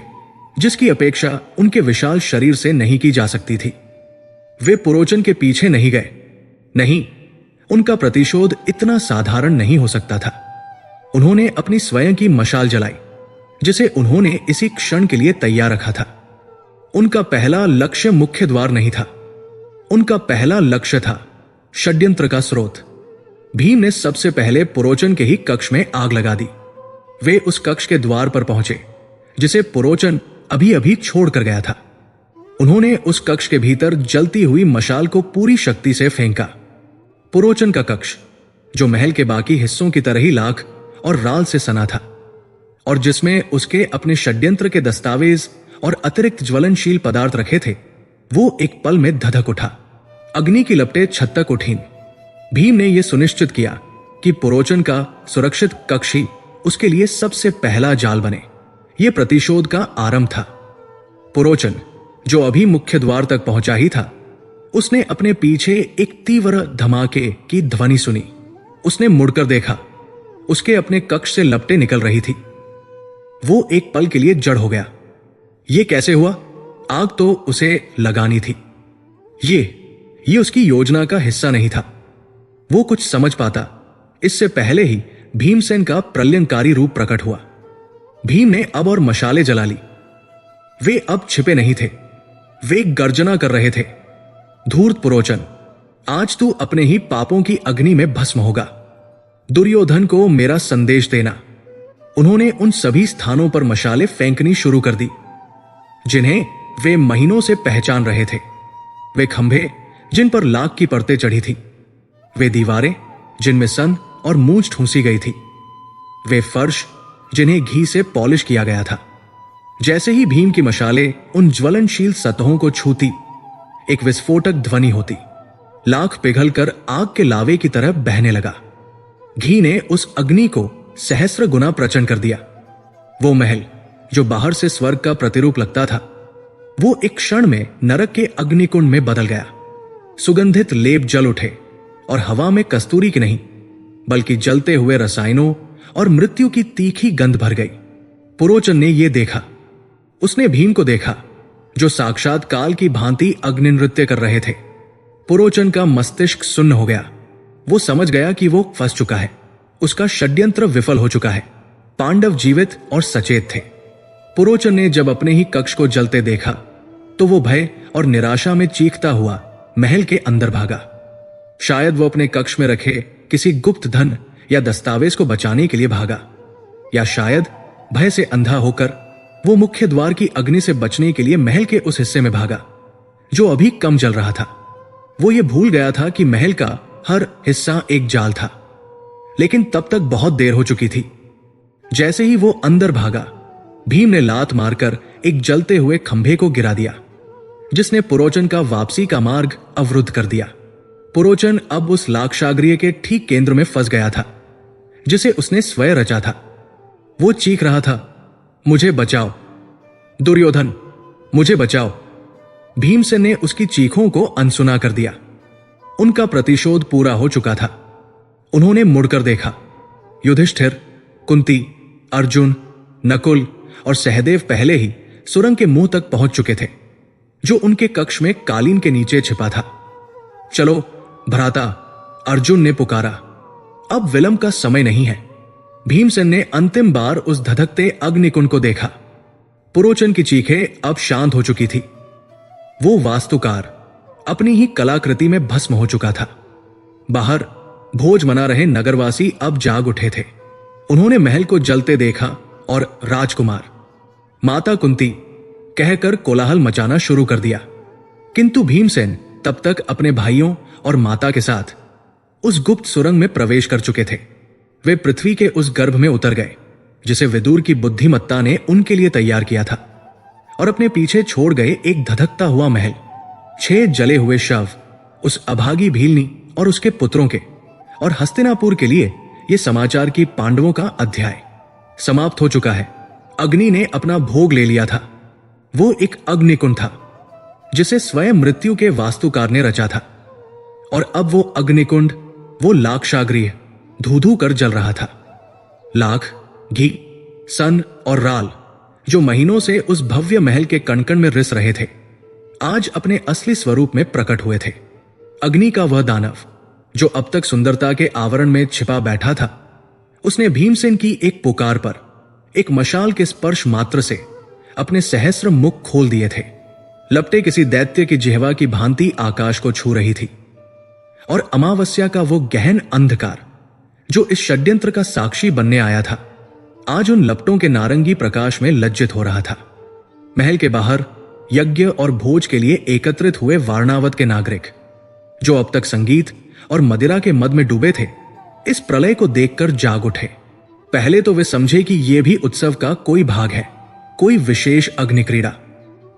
जिसकी अपेक्षा उनके विशाल शरीर से नहीं की जा सकती थी। वे पुरोचन के पीछे नहीं गए। नहीं, उनका प्रतिशोध इतना साधारण नहीं हो सकता था। उन्होंने अपनी स्वयं की मशाल जलाई जिसे उन्होंने इसी क्षण के लिए तैयार रखा था। उनका पहला लक्ष्य मुख्य द्वार नहीं था। उनका पहला लक्ष्य था षड्यंत्र का स्रोत। भीम ने सबसे पहले पुरोचन के ही कक्ष में आग लगा दी। वे उस कक्ष के द्वार पर पहुंचे जिसे पुरोचन अभी अभी छोड़ कर गया था। उन्होंने उस कक्ष के भीतर जलती हुई मशाल को पूरी शक्ति से फेंका। पुरोचन का कक्ष, जो महल के बाकी हिस्सों की तरह ही लाख और राल से सना था और जिसमें उसके अपने षड्यंत्र के दस्तावेज और अतिरिक्त ज्वलनशील पदार्थ रखे थे, वो एक पल में धधक उठा। अग्नि की लपटें छत तक उठीं। भीम ने यह सुनिश्चित किया कि पुरोचन का सुरक्षित कक्ष ही उसके लिए सबसे पहला जाल बने। यह प्रतिशोध का आरंभ था। पुरोचन, जो अभी मुख्य द्वार तक पहुंचा ही था, उसने अपने पीछे एक तीव्र धमाके की ध्वनि सुनी। उसने मुड़कर देखा। उसके अपने कक्ष से लपटें निकल रही थी। वो एक पल के लिए जड़ हो गया। यह कैसे हुआ? आग तो उसे लगानी थी। ये उसकी योजना का हिस्सा नहीं था। वो कुछ समझ पाता इससे पहले ही भीमसेन का प्रलयंकारी रूप प्रकट हुआ। भीम ने अब और मशालें जला ली। वे अब छिपे नहीं थे। वे गर्जना कर रहे थे। धूर्त पुरोचन, आज तू अपने ही पापों की अग्नि में भस्म होगा। दुर्योधन को मेरा संदेश देना। उन्होंने उन सभी स्थानों पर मशालें फेंकनी शुरू कर दी जिन्हें वे महीनों से पहचान रहे थे। वे खंभे जिन पर लाख की परतें चढ़ी थी, वे दीवारें जिनमें सन और मूंछ ठूंसी गई थी, वे फर्श जिन्हें घी से पॉलिश किया गया था। जैसे ही भीम की मशालें उन ज्वलनशील सतहों को छूती, एक विस्फोटक ध्वनि होती। लाख पिघलकर आग के लावे की तरह बहने लगा। घी ने उस अग्नि को सहस्र गुना प्रचंड कर दिया। वो महल जो बाहर से स्वर्ग का प्रतिरूप लगता था, वो एक क्षण में नरक के अग्निकुंड में बदल गया। सुगंधित लेप जल उठे और हवा में कस्तूरी की नहीं बल्कि जलते हुए रसायनों और मृत्यु की तीखी गंध भर गई। पुरोचन ने यह देखा। उसने भीम को देखा, जो साक्षात काल की भांति अग्नि नृत्य कर रहे थे। पुरोचन का मस्तिष्क सुन्न हो गया। वो समझ गया कि वो फंस चुका है, उसका षड्यंत्र विफल हो चुका है। पांडव जीवित और सचेत थे। पुरोचन ने जब अपने ही कक्ष को जलते देखा तो वो भय और निराशा में चीखता हुआ महल के अंदर भागा। शायद वो अपने कक्ष में रखे किसी गुप्त धन या दस्तावेज को बचाने के लिए भागा, या शायद भय से अंधा होकर वो मुख्य द्वार की अग्नि से बचने के लिए महल के उस हिस्से में भागा जो अभी कम जल रहा था। वो ये भूल गया था कि महल का हर हिस्सा एक जाल था, लेकिन तब तक बहुत देर हो चुकी थी। जैसे ही वो अंदर भागा, भीम ने लात मारकर एक जलते हुए खंभे को गिरा दिया, जिसने पुरोचन का वापसी का मार्ग अवरुद्ध कर दिया। पुरोचन अब उस लाक्षागृह के ठीक केंद्र में फंस गया था, जिसे उसने स्वयं रचा था। वो चीख रहा था, मुझे बचाओ दुर्योधन, मुझे बचाओ। भीमसेन ने उसकी चीखों को अनसुना कर दिया। उनका प्रतिशोध पूरा हो चुका था। उन्होंने मुड़कर देखा। युधिष्ठिर, कुंती, अर्जुन, नकुल और सहदेव पहले ही सुरंग के मुंह तक पहुंच चुके थे, जो उनके कक्ष में कालीन के नीचे छिपा था। चलो भ्राता, अर्जुन ने पुकारा, अब विलंब का समय नहीं है। भीमसेन ने अंतिम बार उस धधकते अग्निकुंड को देखा। पुरोचन की चीखें अब शांत हो चुकी थी। वो वास्तुकार अपनी ही कलाकृति में भस्म हो चुका था। बाहर भोज मना रहे नगरवासी अब जाग उठे थे। उन्होंने महल को जलते देखा और राजकुमार, माता कुंती कहकर कोलाहल मचाना शुरू कर दिया। किंतु भीमसेन तब तक अपने भाइयों और माता के साथ उस गुप्त सुरंग में प्रवेश कर चुके थे। वे पृथ्वी के उस गर्भ में उतर गए जिसे विदुर की बुद्धिमत्ता ने उनके लिए तैयार किया था, और अपने पीछे छोड़ गए एक धधकता हुआ महल, 6 जले हुए शव, उस अभागी भीलनी और उसके पुत्रों के, और हस्तिनापुर के लिए यह समाचार कि पांडवों का अध्याय समाप्त हो चुका है। अग्नि ने अपना भोग ले लिया था। वो एक अग्निकुंड था जिसे स्वयं मृत्यु के वास्तुकार ने रचा था, और अब वो अग्निकुंड, वो लाक्षागृह धू-धू कर जल रहा था। लाख, घी, सन और राल जो महीनों से उस भव्य महल के कणकण में रिस रहे थे, आज अपने असली स्वरूप में प्रकट हुए थे। अग्नि का वह दानव जो अब तक सुंदरता के आवरण में छिपा बैठा था, उसने भीमसेन की एक पुकार पर एक मशाल के स्पर्श मात्र से अपने सहस्र मुख खोल दिए थे। लपटे किसी दैत्य की जिह्वा की भांति आकाश को छू रही थी, और अमावस्या का वो गहन अंधकार जो इस षड्यंत्र का साक्षी बनने आया था, आज उन लपटों के नारंगी प्रकाश में लज्जित हो रहा था। महल के बाहर यज्ञ और भोज के लिए एकत्रित हुए वारणावत के नागरिक, जो अब तक संगीत और मदिरा के मद में डूबे थे, इस प्रलय को देखकर जाग उठे। पहले तो वे समझे कि यह भी उत्सव का कोई भाग है, कोई विशेष अग्नि क्रीड़ा,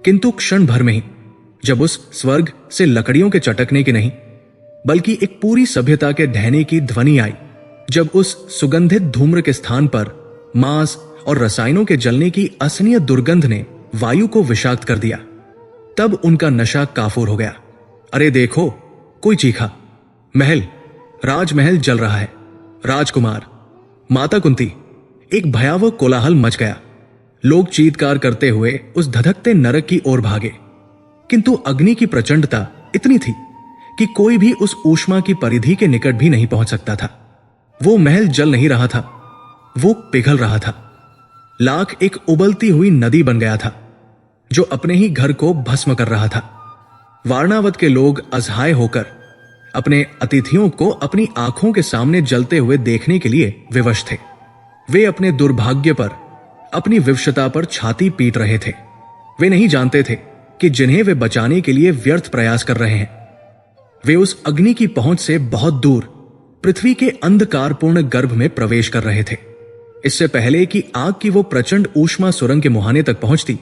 किंतु क्षण भर में ही जब उस स्वर्ग से लकड़ियों के चटकने की नहीं, बल्कि एक पूरी सभ्यता के ढहने की ध्वनि आई, जब उस सुगंधित धूम्र के स्थान पर मांस और रसायनों के जलने की असहनीय दुर्गंध ने वायु को विषाक्त कर दिया, तब उनका नशा काफूर हो गया। अरे देखो, कोई चीखा, महल, राजमहल जल रहा है। राजकुमार, माता कुंती, एक भयावह कोलाहल मच गया। लोग चीत्कार करते हुए उस धधकते नरक की ओर भागे, किंतु अग्नि की प्रचंडता इतनी थी कि कोई भी उस ऊष्मा की परिधि के निकट भी नहीं पहुंच सकता था। वो महल जल नहीं रहा था, वो पिघल रहा था। लाख एक उबलती हुई नदी बन गया था जो अपने ही घर को भस्म कर रहा था। वारणावत के लोग असहाय होकर अपने अतिथियों को अपनी आंखों के सामने जलते हुए देखने के लिए विवश थे। वे अपने दुर्भाग्य पर, अपनी विवशता पर छाती पीट रहे थे। वे नहीं जानते थे कि जिन्हें वे बचाने के लिए व्यर्थ प्रयास कर रहे हैं, वे उस अग्नि की पहुंच से बहुत दूर पृथ्वी के अंधकारपूर्ण गर्भ में प्रवेश कर रहे थे। इससे पहले कि आग की वो प्रचंड ऊष्मा सुरंग के मुहाने तक पहुंचती,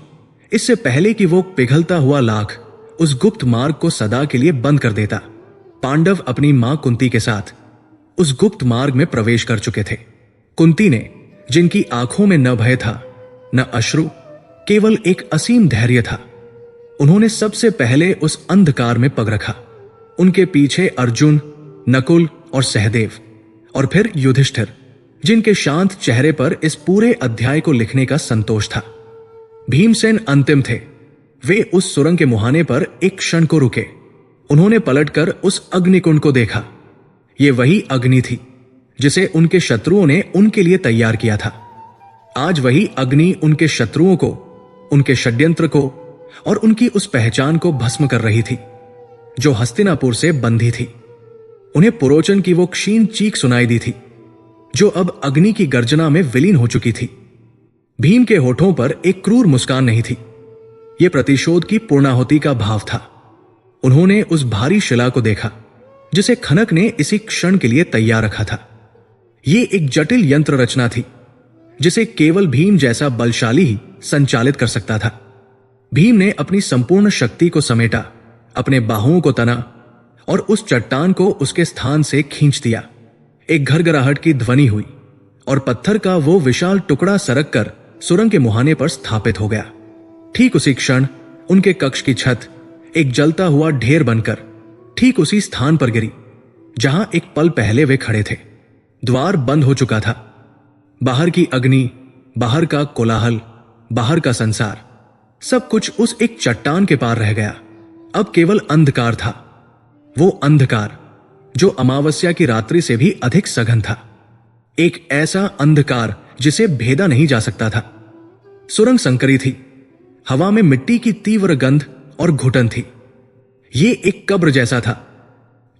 इससे पहले कि वो पिघलता हुआ लाख उस गुप्त मार्ग को सदा के लिए बंद कर देता, पांडव अपनी मां कुंती के साथ उस गुप्त मार्ग में प्रवेश कर चुके थे। कुंती ने, जिनकी आंखों में न भय था न अश्रु, केवल एक असीम धैर्य था, उन्होंने सबसे पहले उस अंधकार में पग रखा। उनके पीछे अर्जुन, नकुल और सहदेव, और फिर युधिष्ठिर, जिनके शांत चेहरे पर इस पूरे अध्याय को लिखने का संतोष था। भीमसेन अंतिम थे। वे उस सुरंग के मुहाने पर एक क्षण को रुके। उन्होंने पलटकर उस अग्निकुंड को देखा। ये वही अग्नि थी जिसे उनके शत्रुओं ने उनके लिए तैयार किया था। आज वही अग्नि उनके शत्रुओं को, उनके षड्यंत्र को और उनकी उस पहचान को भस्म कर रही थी जो हस्तिनापुर से बंधी थी। उन्हें पुरोचन की वो क्षीण चीख सुनाई दी थी जो अब अग्नि की गर्जना में विलीन हो चुकी थी। भीम के होठों पर एक क्रूर मुस्कान नहीं थी। यह प्रतिशोध की पूर्णाहुति का भाव था। उन्होंने उस भारी शिला को देखा जिसे खनक ने इसी क्षण के लिए तैयार रखा था। यह एक जटिल यंत्र रचना थी जिसे केवल भीम जैसा बलशाली ही संचालित कर सकता था। भीम ने अपनी संपूर्ण शक्ति को समेटा, अपने बाहुओं को तना और उस चट्टान को उसके स्थान से खींच दिया। एक घरघराहट की ध्वनि हुई और पत्थर का वो विशाल टुकड़ा सरक कर सुरंग के मुहाने पर स्थापित हो गया। ठीक उसी क्षण उनके कक्ष की छत एक जलता हुआ ढेर बनकर ठीक उसी स्थान पर गिरी जहां एक पल पहले वे खड़े थे। द्वार बंद हो चुका था। बाहर की अग्नि, बाहर का कोलाहल, बाहर का संसार, सब कुछ उस एक चट्टान के पार रह गया। अब केवल अंधकार था। वो अंधकार जो अमावस्या की रात्रि से भी अधिक सघन था। एक ऐसा अंधकार जिसे भेदा नहीं जा सकता था। सुरंग संकरी थी। हवा में मिट्टी की तीव्र गंध और घुटन थी। ये एक कब्र जैसा था,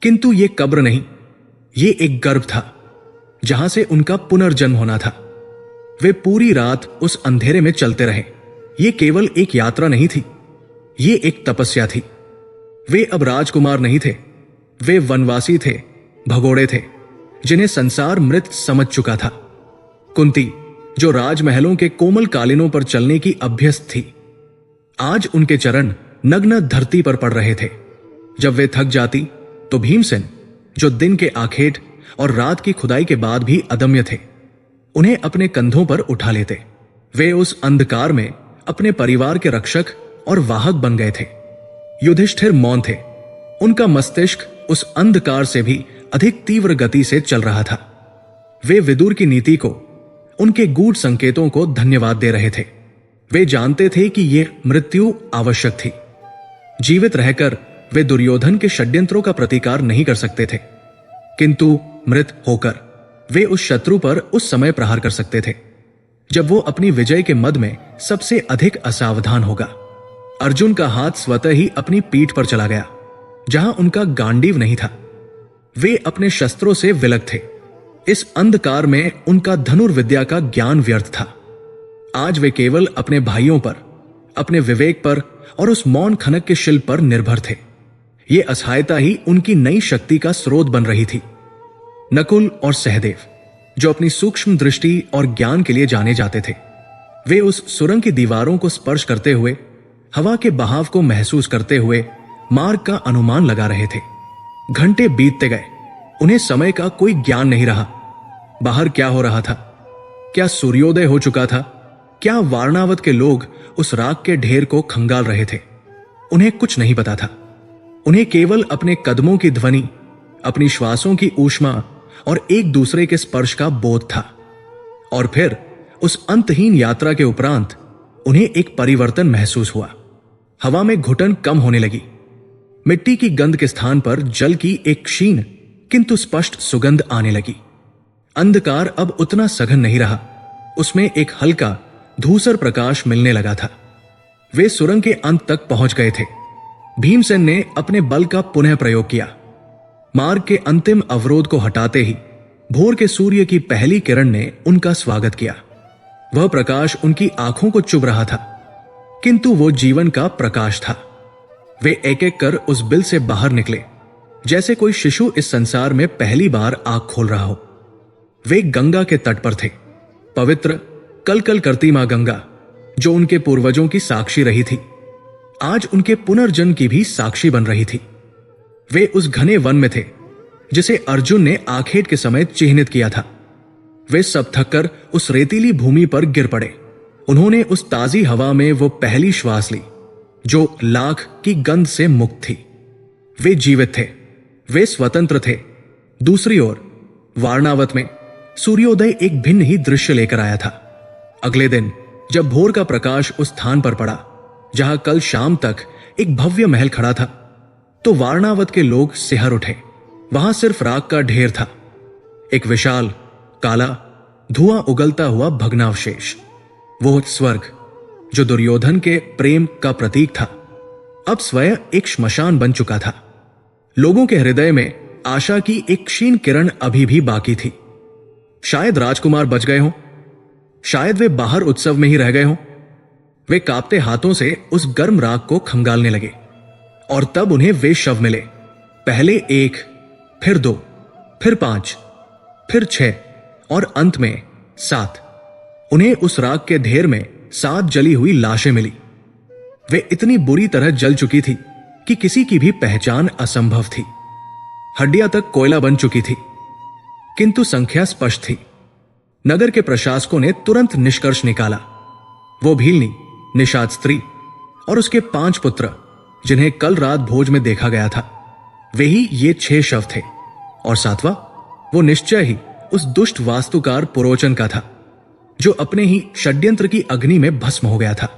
किंतु ये कब्र नहीं, ये एक गर्भ था जहां से उनका पुनर्जन्म होना था। वे पूरी रात उस अंधेरे में चलते रहे। ये केवल एक यात्रा नहीं थी, ये एक तपस्या थी। वे अब राजकुमार नहीं थे, वे वनवासी थे, भगोड़े थे जिन्हें संसार मृत समझ चुका था। कुंती जो राजमहलों के कोमल कालीनों पर चलने की अभ्यस्त थी, आज उनके चरण नग्न धरती पर पड़ रहे थे। जब वे थक जाती तो भीमसेन जो दिन के आखेट और रात की खुदाई के बाद भी अदम्य थे, उन्हें अपने कंधों पर उठा लेते। वे उस अंधकार में अपने परिवार के रक्षक और वाहक बन गए थे। युधिष्ठिर मौन थे। उनका मस्तिष्क उस अंधकार से भी अधिक तीव्र गति से चल रहा था। वे विदुर की नीति को, उनके गूढ़ संकेतों को धन्यवाद दे रहे थे। वे जानते थे कि यह मृत्यु आवश्यक थी। जीवित रहकर वे दुर्योधन के षड्यंत्रों का प्रतिकार नहीं कर सकते थे, किंतु मृत होकर वे उस शत्रु पर उस समय प्रहार कर सकते थे जब वो अपनी विजय के मद में सबसे अधिक असावधान होगा। अर्जुन का हाथ स्वतः ही अपनी पीठ पर चला गया जहां उनका गांडीव नहीं था। वे अपने शस्त्रों से विलग थे। इस अंधकार में उनका धनुर्विद्या का ज्ञान व्यर्थ था। आज वे केवल अपने भाइयों पर, अपने विवेक पर और उस मौन खनक के शिल्प पर निर्भर थे। ये असहायता ही उनकी नई शक्ति का स्रोत बन रही थी। नकुल और सहदेव जो अपनी सूक्ष्म दृष्टि और ज्ञान के लिए जाने जाते थे, वे उस सुरंग की दीवारों को स्पर्श करते हुए, हवा के बहाव को महसूस करते हुए मार्ग का अनुमान लगा रहे थे। घंटे बीतते गए। उन्हें समय का कोई ज्ञान नहीं रहा। बाहर क्या हो रहा था? क्या सूर्योदय हो चुका था? क्या वारणावत के लोग उस राख के ढेर को खंगाल रहे थे? उन्हें कुछ नहीं पता था। उन्हें केवल अपने कदमों की ध्वनि, अपनी श्वासों की ऊष्मा और एक दूसरे के स्पर्श का बोध था। और फिर उस अंतहीन यात्रा के उपरांत उन्हें एक परिवर्तन महसूस हुआ। हवा में घुटन कम होने लगी। मिट्टी की गंध के स्थान पर जल की एक क्षीण किंतु स्पष्ट सुगंध आने लगी। अंधकार अब उतना सघन नहीं रहा। उसमें एक हल्का धूसर प्रकाश मिलने लगा था। वे सुरंग के अंत तक पहुंच गए थे। भीमसेन ने अपने बल का पुनः प्रयोग किया। मार्ग के अंतिम अवरोध को हटाते ही भोर के सूर्य की पहली किरण ने उनका स्वागत किया। वह प्रकाश उनकी आंखों को चुभ रहा था, किंतु वो जीवन का प्रकाश था। वे एक एक कर उस बिल से बाहर निकले, जैसे कोई शिशु इस संसार में पहली बार आंख खोल रहा हो। वे गंगा के तट पर थे। पवित्र कलकल करती मां गंगा, जो उनके पूर्वजों की साक्षी रही थी, आज उनके पुनर्जन्म की भी साक्षी बन रही थी। वे उस घने वन में थे जिसे अर्जुन ने आखेट के समय चिन्हित किया था। वे सब थककर उस रेतीली भूमि पर गिर पड़े। उन्होंने उस ताजी हवा में वो पहली श्वास ली जो लाख की गंध से मुक्त थी। वे जीवित थे, वे स्वतंत्र थे। दूसरी ओर वारणावत में सूर्योदय एक भिन्न ही दृश्य लेकर आया था। अगले दिन जब भोर का प्रकाश उस स्थान पर पड़ा जहां कल शाम तक एक भव्य महल खड़ा था, तो वारणावत के लोग सिहर उठे। वहां सिर्फ राख का ढेर था, एक विशाल काला धुआं उगलता हुआ भग्नावशेष। वो स्वर्ग जो दुर्योधन के प्रेम का प्रतीक था, अब स्वयं एक श्मशान बन चुका था। लोगों के हृदय में आशा की एक क्षीण किरण अभी भी बाकी थी। शायद राजकुमार बच गए हों, शायद वे बाहर उत्सव में ही रह गए हों। वे कांपते हाथों से उस गर्म राख को खंगालने लगे और तब उन्हें वे शव मिले। पहले 1, फिर 2, फिर 5, फिर 6 और अंत में 7। उन्हें उस राख के ढेर में 7 जली हुई लाशें मिली। वे इतनी बुरी तरह जल चुकी थी कि किसी की भी पहचान असंभव थी। हड्डियां तक कोयला बन चुकी थी, किंतु संख्या स्पष्ट थी। नगर के प्रशासकों ने तुरंत निष्कर्ष निकाला। वो भीलनी, निषाद स्त्री और उसके 5 पुत्र जिन्हें कल रात भोज में देखा गया था, वे ही ये 6 शव थे। और 7वां वो निश्चय ही उस दुष्ट वास्तुकार पुरोचन का था, जो अपने ही षड्यंत्र की अग्नि में भस्म हो गया था।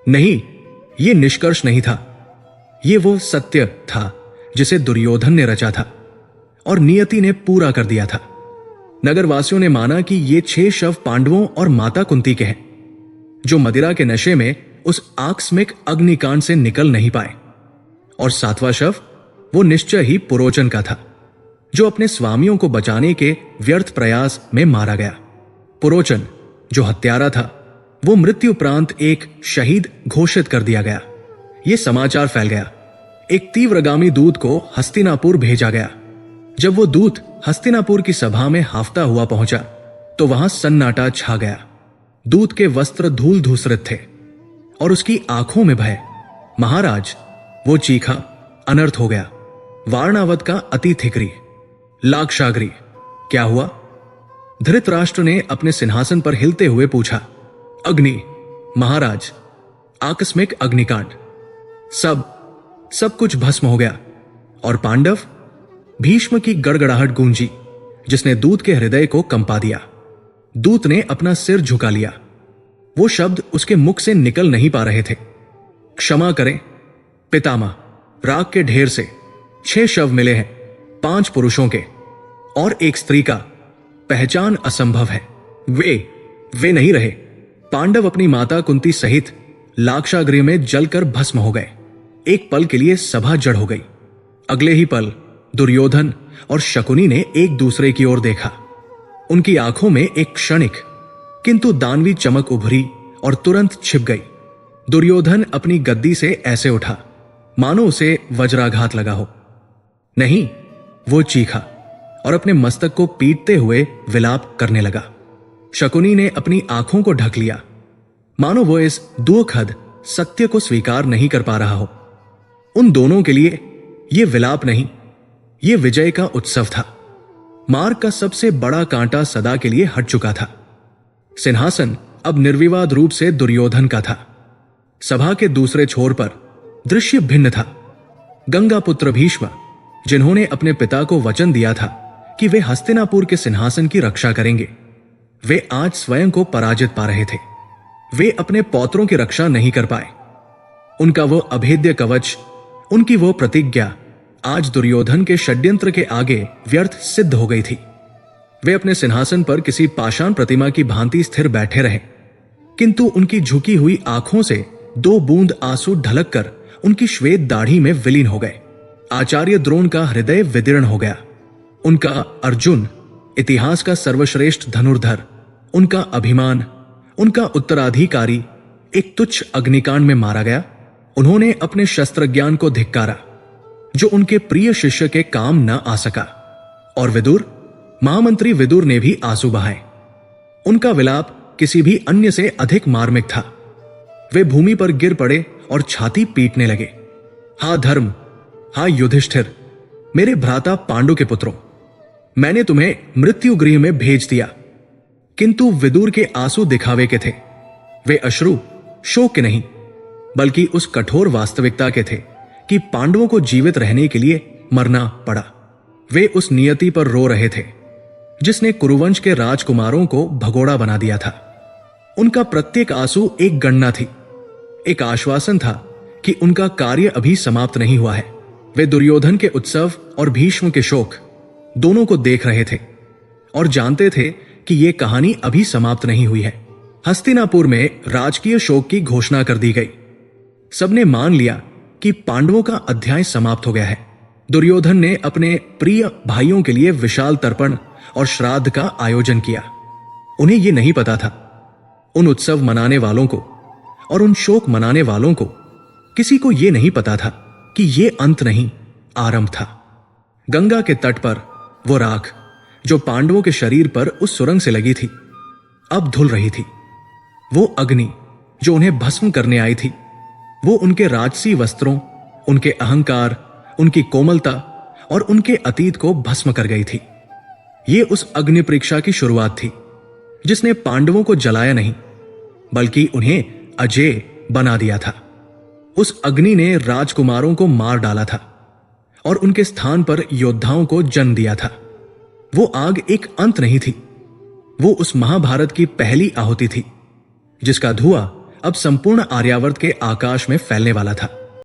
नहीं, ये निष्कर्ष नहीं था, ये वो सत्य था जिसे दुर्योधन ने रचा था और नियति ने पूरा कर दिया था। नगरवासियों ने माना कि ये 6 शव पांडवों और माता कुंती के हैं, जो मदिरा के नशे में उस आकस्मिक अग्निकांड से निकल नहीं पाए। और 7वां शव वो निश्चय ही पुरोचन का था, जो अपने स्वामियों को बचाने के व्यर्थ प्रयास में मारा गया। पुरोचन जो हत्यारा था, वो मृत्यु उपरांत एक शहीद घोषित कर दिया गया। ये समाचार फैल गया। एक तीव्रगामी दूत को हस्तिनापुर भेजा गया। जब वो दूत हस्तिनापुर की सभा में हाफता हुआ पहुंचा, तो वहां सन्नाटा छा गया। दूत के वस्त्र धूल धूसरित थे और उसकी आंखों में भय। महाराज, वो चीखा, अनर्थ हो गया। वारणावत का अतिथिगृह, लाक्षागृह, क्या हुआ? धृतराष्ट्र ने अपने सिंहासन पर हिलते हुए पूछा। अग्नि महाराज, आकस्मिक अग्निकांड, सब कुछ भस्म हो गया। और पांडव? भीष्म की गड़गड़ाहट गूंजी, जिसने दूत के हृदय को कंपा दिया। दूत ने अपना सिर झुका लिया। वो शब्द उसके मुख से निकल नहीं पा रहे थे। क्षमा करें पितामह, राख के ढेर से 6 शव मिले हैं, 5 पुरुषों के और 1 स्त्री का। पहचान असंभव है। वे नहीं रहे। पांडव अपनी माता कुंती सहित लाक्षागृह में जलकर भस्म हो गए। एक पल के लिए सभा जड़ हो गई। अगले ही पल दुर्योधन और शकुनी ने एक दूसरे की ओर देखा। उनकी आंखों में एक क्षणिक किंतु दानवी चमक उभरी और तुरंत छिप गई। दुर्योधन अपनी गद्दी से ऐसे उठा मानो उसे वज्राघात लगा हो। नहीं, वो चीखा और अपने मस्तक को पीटते हुए विलाप करने लगा। शकुनी ने अपनी आंखों को ढक लिया, मानो वो इस दुखद सत्य को स्वीकार नहीं कर पा रहा हो। उन दोनों के लिए ये विलाप नहीं, ये विजय का उत्सव था। मार्ग का सबसे बड़ा कांटा सदा के लिए हट चुका था। सिंहासन अब निर्विवाद रूप से दुर्योधन का था। सभा के दूसरे छोर पर दृश्य भिन्न था। गंगा पुत्र भीष्म, जिन्होंने अपने पिता को वचन दिया था कि वे हस्तिनापुर के सिंहासन की रक्षा करेंगे, वे आज स्वयं को पराजित पा रहे थे। वे अपने पौत्रों की रक्षा नहीं कर पाए। उनका वो अभेद्य कवच, उनकी वो प्रतिज्ञा आज दुर्योधन के षड्यंत्र के आगे व्यर्थ सिद्ध हो गई थी। वे अपने सिंहासन पर किसी पाषाण प्रतिमा की भांति स्थिर बैठे रहे, किंतु उनकी झुकी हुई आंखों से 2 बूंद आंसू ढलक कर उनकी श्वेत दाढ़ी में विलीन हो गए। आचार्य द्रोण का हृदय विदीर्ण हो गया। उनका अर्जुन, इतिहास का सर्वश्रेष्ठ धनुर्धर, उनका अभिमान, उनका उत्तराधिकारी एक तुच्छ अग्निकांड में मारा गया। उन्होंने अपने शस्त्र ज्ञान को धिक्कारा, जो उनके प्रिय शिष्य के काम न आ सका। और विदुर, महामंत्री विदुर ने भी आंसू बहाए। उनका विलाप किसी भी अन्य से अधिक मार्मिक था। वे भूमि पर गिर पड़े और छाती पीटने लगे। हा धर्म, हा युधिष्ठिर, मेरे भ्राता पांडु के पुत्रों, मैंने तुम्हें मृत्यु गृह में भेज दिया। किंतु विदुर के आंसू दिखावे के थे। वे अश्रु शोक के नहीं, बल्कि उस कठोर वास्तविकता के थे कि पांडवों को जीवित रहने के लिए मरना पड़ा। वे उस नियति पर रो रहे थे जिसने कुरुवंश के राजकुमारों को भगोड़ा बना दिया था। उनका प्रत्येक आंसू एक गणना थी, एक आश्वासन था कि उनका कार्य अभी समाप्त नहीं हुआ है। वे दुर्योधन के उत्सव और भीष्म के शोक दोनों को देख रहे थे और जानते थे कि यह कहानी अभी समाप्त नहीं हुई है। हस्तिनापुर में राजकीय शोक की घोषणा कर दी गई। सबने मान लिया कि पांडवों का अध्याय समाप्त हो गया है। दुर्योधन ने अपने प्रिय भाइयों के लिए विशाल तर्पण और श्राद्ध का आयोजन किया। उन्हें यह नहीं पता था, उन उत्सव मनाने वालों को और उन शोक मनाने वालों को, किसी को यह नहीं पता था कि यह अंत नहीं, आरंभ था। गंगा के तट पर वो राख जो पांडवों के शरीर पर उस सुरंग से लगी थी, अब धुल रही थी। वो अग्नि जो उन्हें भस्म करने आई थी, वो उनके राजसी वस्त्रों, उनके अहंकार, उनकी कोमलता और उनके अतीत को भस्म कर गई थी। ये उस अग्नि परीक्षा की शुरुआत थी जिसने पांडवों को जलाया नहीं, बल्कि उन्हें अजेय बना दिया था। उस अग्नि ने राजकुमारों को मार डाला था और उनके स्थान पर योद्धाओं को जन्म दिया था। वो आग एक अंत नहीं थी, वो उस महाभारत की पहली आहुति थी जिसका धुआं अब संपूर्ण आर्यावर्त के आकाश में फैलने वाला था।